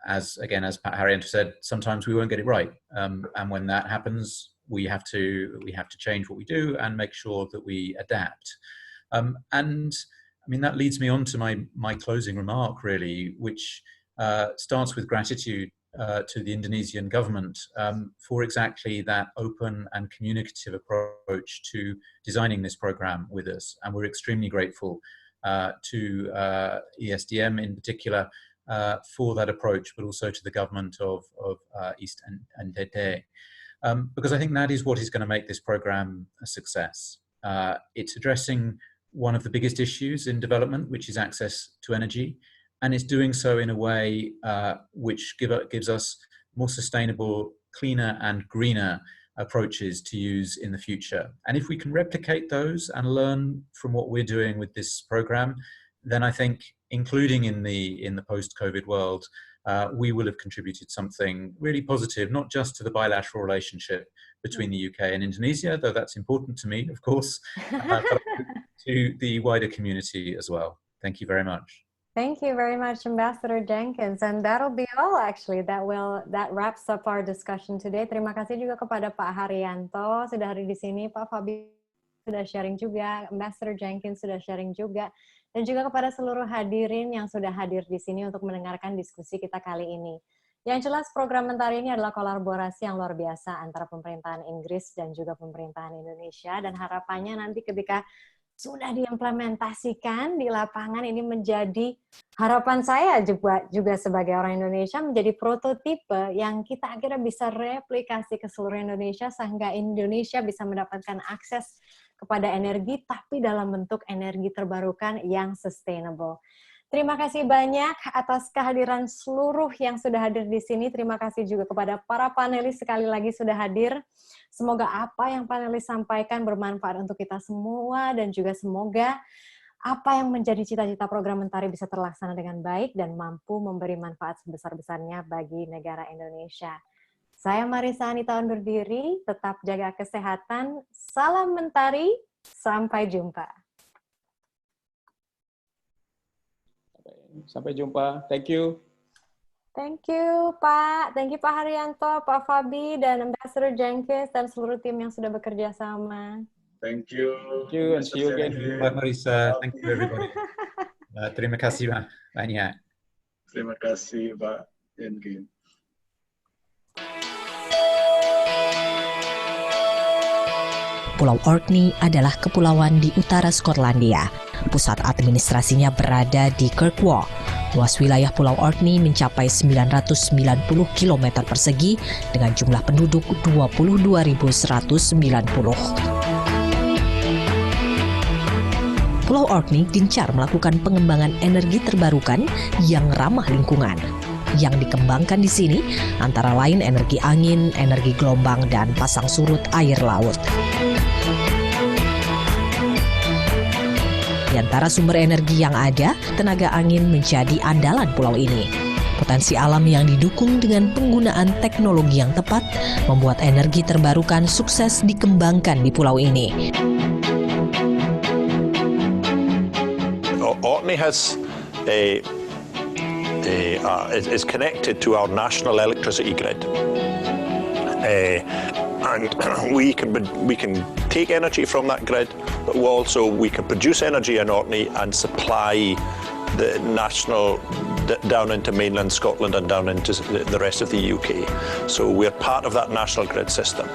As Pat Haryanto said, sometimes we won't get it right, and when that happens, we have to change what we do and make sure that we adapt. And I mean, that leads me on to my closing remark, really, which starts with gratitude to the Indonesian government for exactly that open and communicative approach to designing this program with us. And we're extremely grateful to ESDM in particular for that approach, but also to the government of East NTT, because I think that is what is going to make this program a success. It's addressing one of the biggest issues in development, which is access to energy, and it's doing so in a way which gives us more sustainable, cleaner and greener approaches to use in the future. And if we can replicate those and learn from what we're doing with this program, then I think, including in the post-COVID world, we will have contributed something really positive, not just to the bilateral relationship between the UK and Indonesia, though that's important to me, of course, but to the wider community as well. Thank you very much. Thank you very much, Ambassador Jenkins. And that'll be all, actually. That wraps up our discussion today. Terima kasih juga kepada Pak Haryanto sudah hadir di sini, Pak Fabi sudah sharing juga, Ambassador Jenkins sudah sharing juga, dan juga kepada seluruh hadirin yang sudah hadir di sini untuk mendengarkan diskusi kita kali ini. Yang jelas, program Mentari ini adalah kolaborasi yang luar biasa antara pemerintahan Inggris dan juga pemerintahan Indonesia, dan harapannya nanti ketika sudah diimplementasikan di lapangan, ini menjadi harapan saya juga sebagai orang Indonesia, menjadi prototipe yang kita akhirnya bisa replikasi ke seluruh Indonesia, sehingga Indonesia bisa mendapatkan akses kepada energi, tapi dalam bentuk energi terbarukan yang sustainable. Terima kasih banyak atas kehadiran seluruh yang sudah hadir di sini. Terima kasih juga kepada para panelis sekali lagi sudah hadir. Semoga apa yang panelis sampaikan bermanfaat untuk kita semua, dan juga semoga apa yang menjadi cita-cita program Mentari bisa terlaksana dengan baik dan mampu memberi manfaat sebesar-besarnya bagi negara Indonesia. Saya Marisa Anita undur diri, tetap jaga kesehatan, salam Mentari, sampai jumpa. Sampai jumpa. Thank you. Thank you, Pak. Thank you, Pak Haryanto, Pak Fabi, dan Ambassador Jenkins, dan seluruh tim yang sudah bekerja sama. Thank you. Thank you, and see you again. Pak Marisa, thank you everybody. Terima kasih banyak. Terima kasih, Pak Jenkins. Pulau Orkney adalah kepulauan di utara Skotlandia. Pusat administrasinya berada di Kirkwall. Luas wilayah Pulau Orkney mencapai 990 km persegi dengan jumlah penduduk 22.190. Pulau Orkney gencar melakukan pengembangan energi terbarukan yang ramah lingkungan. Yang dikembangkan di sini antara lain energi angin, energi gelombang, dan pasang surut air laut. Di antara sumber energi yang ada, tenaga angin menjadi andalan pulau ini. Potensi alam yang didukung dengan penggunaan teknologi yang tepat membuat energi terbarukan sukses dikembangkan di pulau ini. Orkney is connected to our national electricity grid. And we can take energy from that grid, but we can produce energy in Orkney and supply the national down into mainland Scotland and down into the rest of the UK. So we're part of that national grid system.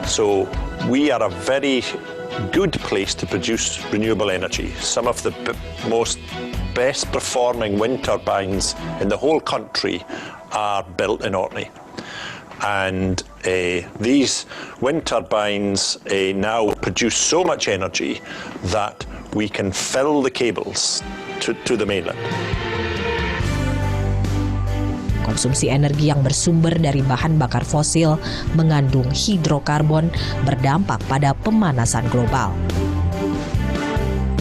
So we are a very good place to produce renewable energy. Some of the best performing wind turbines in the whole country are built in Orkney. And these wind turbines now produce so much energy that we can fill the cables to the mainland. Konsumsi energi yang bersumber dari bahan bakar fosil mengandung hidrokarbon berdampak pada pemanasan global.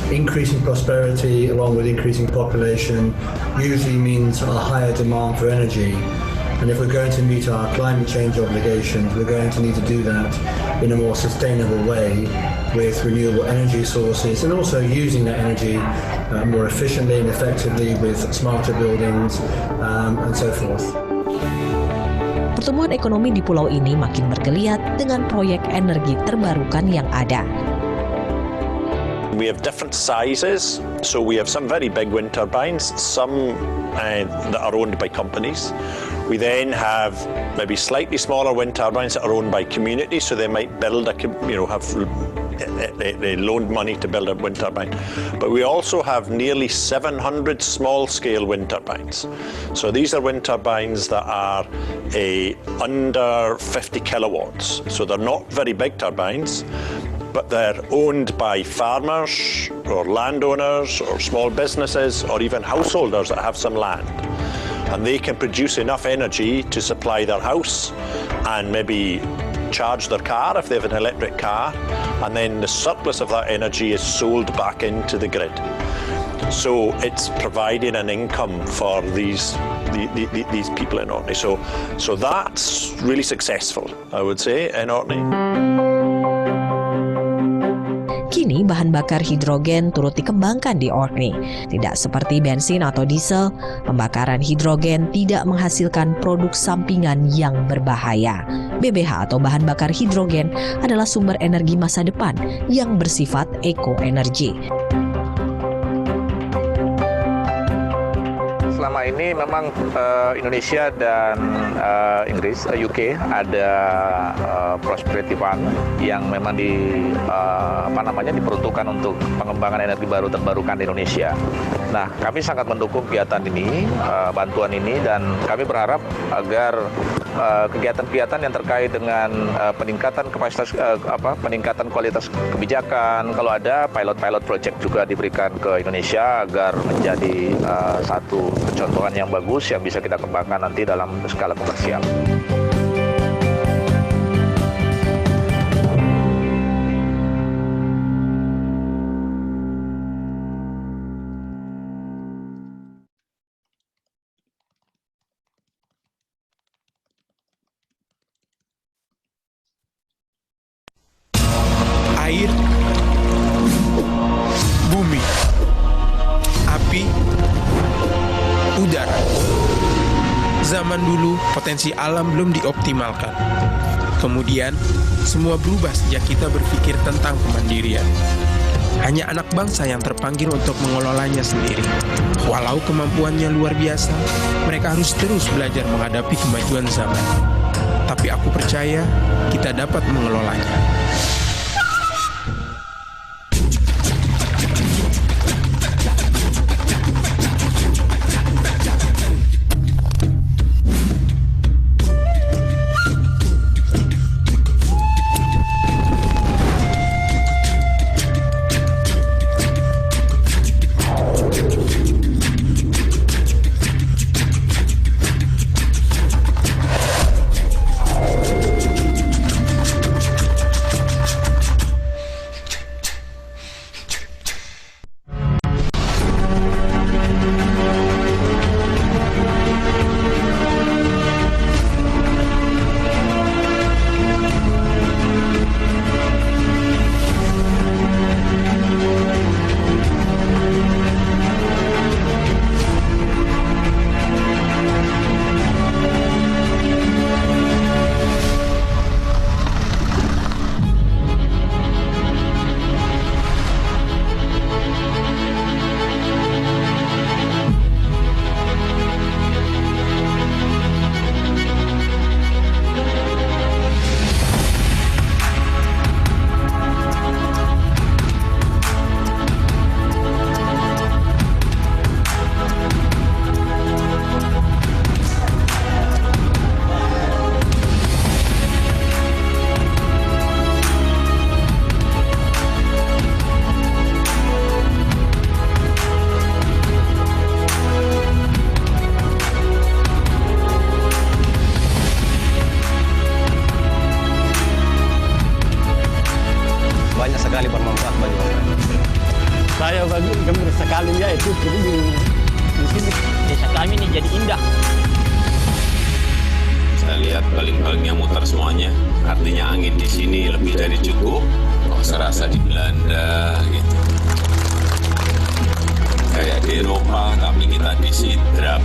Increasing prosperity along with increasing population usually means a higher demand for energy. And if we're going to meet our climate change obligations, we're going to need to do that in a more sustainable way with renewable energy sources and also using that energy more efficiently and effectively with smarter buildings and so forth. Pertumbuhan ekonomi di pulau ini makin bergeliat dengan proyek energi terbarukan yang ada. We have different sizes, so we have some very big wind turbines, some that are owned by companies. We then have maybe slightly smaller wind turbines that are owned by communities, so they might build they loaned money to build a wind turbine. But we also have nearly 700 small-scale wind turbines. So these are wind turbines that are under 50 kilowatts. So they're not very big turbines, but they're owned by farmers or landowners or small businesses or even householders that have some land. And they can produce enough energy to supply their house and maybe charge their car if they have an electric car, and then the surplus of that energy is sold back into the grid. So it's providing an income for these people in Orkney. So that's really successful, I would say, in Orkney. Kini bahan bakar hidrogen turut dikembangkan di Orkney. Tidak seperti bensin atau diesel, pembakaran hidrogen tidak menghasilkan produk sampingan yang berbahaya. BBH atau bahan bakar hidrogen adalah sumber energi masa depan yang bersifat eco-energy. Selama ini memang Indonesia dan Inggris, UK ada Prosperity Fund yang memang diperuntukkan untuk pengembangan energi baru terbarukan di Indonesia. Nah, kami sangat mendukung kegiatan ini, bantuan ini, dan kami berharap agar kegiatan-kegiatan yang terkait dengan peningkatan kapasitas, peningkatan kualitas kebijakan, kalau ada pilot project juga diberikan ke Indonesia agar menjadi satu contohan yang bagus yang bisa kita kembangkan nanti dalam skala komersial. Air, bumi, api, udara. Zaman dulu potensi alam belum dioptimalkan. Kemudian semua berubah sejak kita berpikir tentang kemandirian. Hanya anak bangsa yang terpanggil untuk mengelolanya sendiri. Walau kemampuannya luar biasa, mereka harus terus belajar menghadapi kemajuan zaman. Tapi aku percaya kita dapat mengelolanya. sekali ya itu di sini desa kami ini jadi indah. Saya lihat baling-balingnya muter semuanya, artinya angin di sini lebih dari cukup. Kok serasa di Belanda gitu. Kayak di Eropa, tapi kita di Sidrap.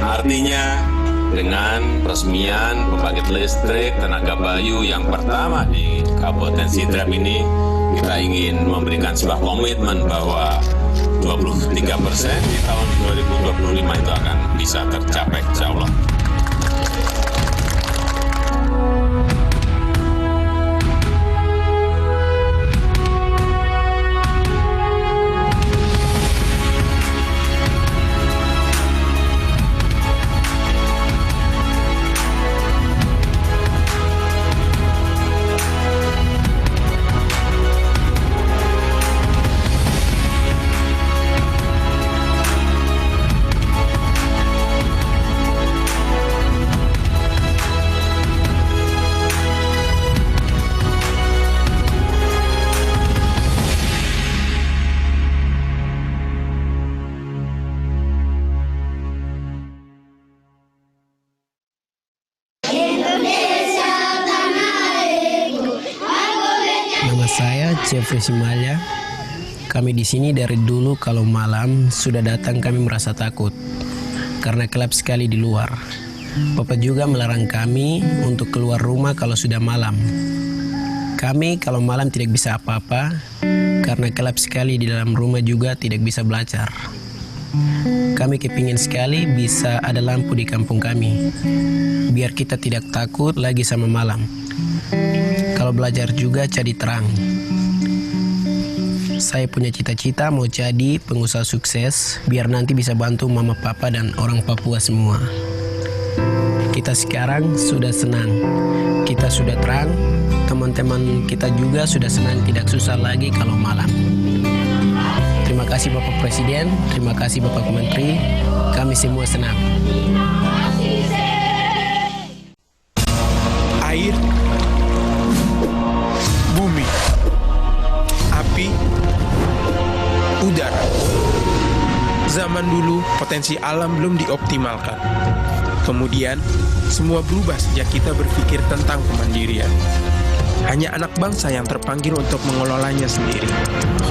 Artinya dengan peresmian pembangkit listrik tenaga bayu yang pertama di Kabupaten Sidrap ini, kita ingin memberikan sebuah komitmen bahwa 23% di tahun 2025 itu akan bisa tercapai, insya Allah. Saya Jeffrey Simalya. Kami di sini dari dulu kalau malam sudah datang kami merasa takut karena gelap sekali di luar. Bapak juga melarang kami untuk keluar rumah kalau sudah malam. Kami kalau malam tidak bisa apa-apa karena gelap sekali di dalam rumah juga tidak bisa belajar. Kami kepingin sekali bisa ada lampu di kampung kami biar kita tidak takut lagi sama malam. Kalau belajar juga jadi terang. Saya punya cita-cita mau jadi pengusaha sukses biar nanti bisa bantu mama papa dan orang Papua semua. Kita sekarang sudah senang. Kita sudah terang. Teman-teman kita juga sudah senang, tidak susah lagi kalau malam. Terima kasih Bapak Presiden, terima kasih Bapak Menteri. Kami semua senang. Air, bumi, api, udara. Zaman dulu potensi alam belum dioptimalkan. Kemudian semua berubah sejak kita berpikir tentang kemandirian. Hanya anak bangsa yang terpanggil untuk mengelolanya sendiri.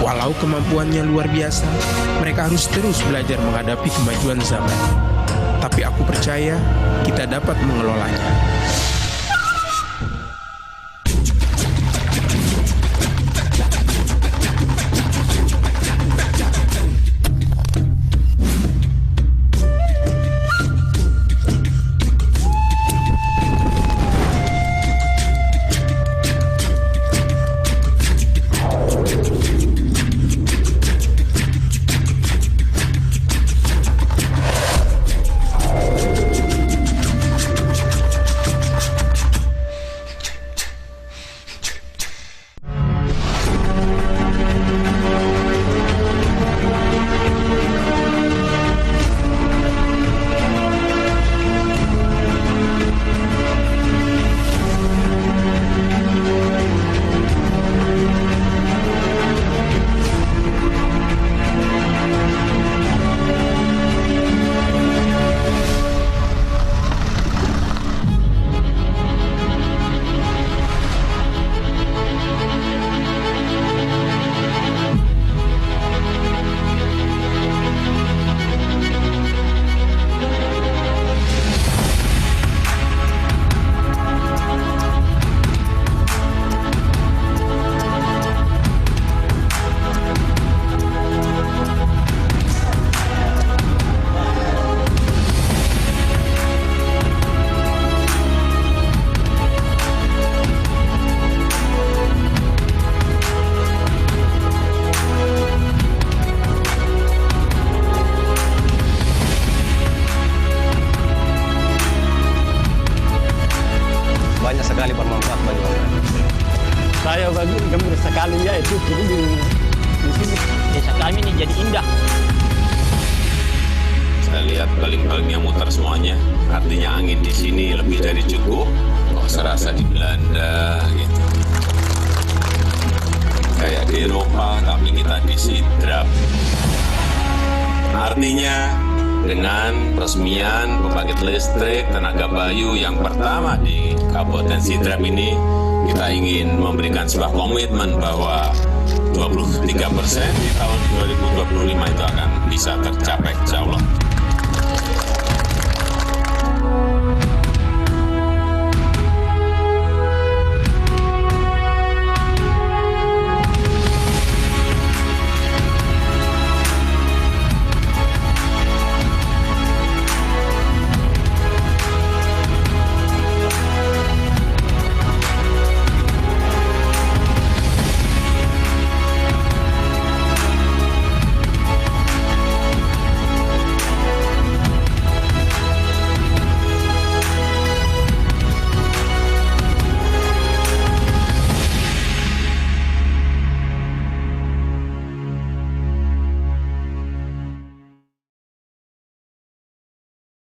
Walau kemampuannya luar biasa, mereka harus terus belajar menghadapi kemajuan zaman. Tapi aku percaya kita dapat mengelolanya. Saya gembira sekali ya itu di sini desa kami ini jadi indah. Saya lihat baling-balingnya muter semuanya, artinya angin di sini lebih dari cukup. Kok serasa di Belanda gitu. Kayak di Eropa, tapi kita di Sidrap. Artinya, dengan peresmian pembangkit listrik tenaga bayu yang pertama di Kabupaten Sidrap ini, kita ingin memberikan sebuah komitmen bahwa 23% di tahun 2025 itu akan bisa tercapai.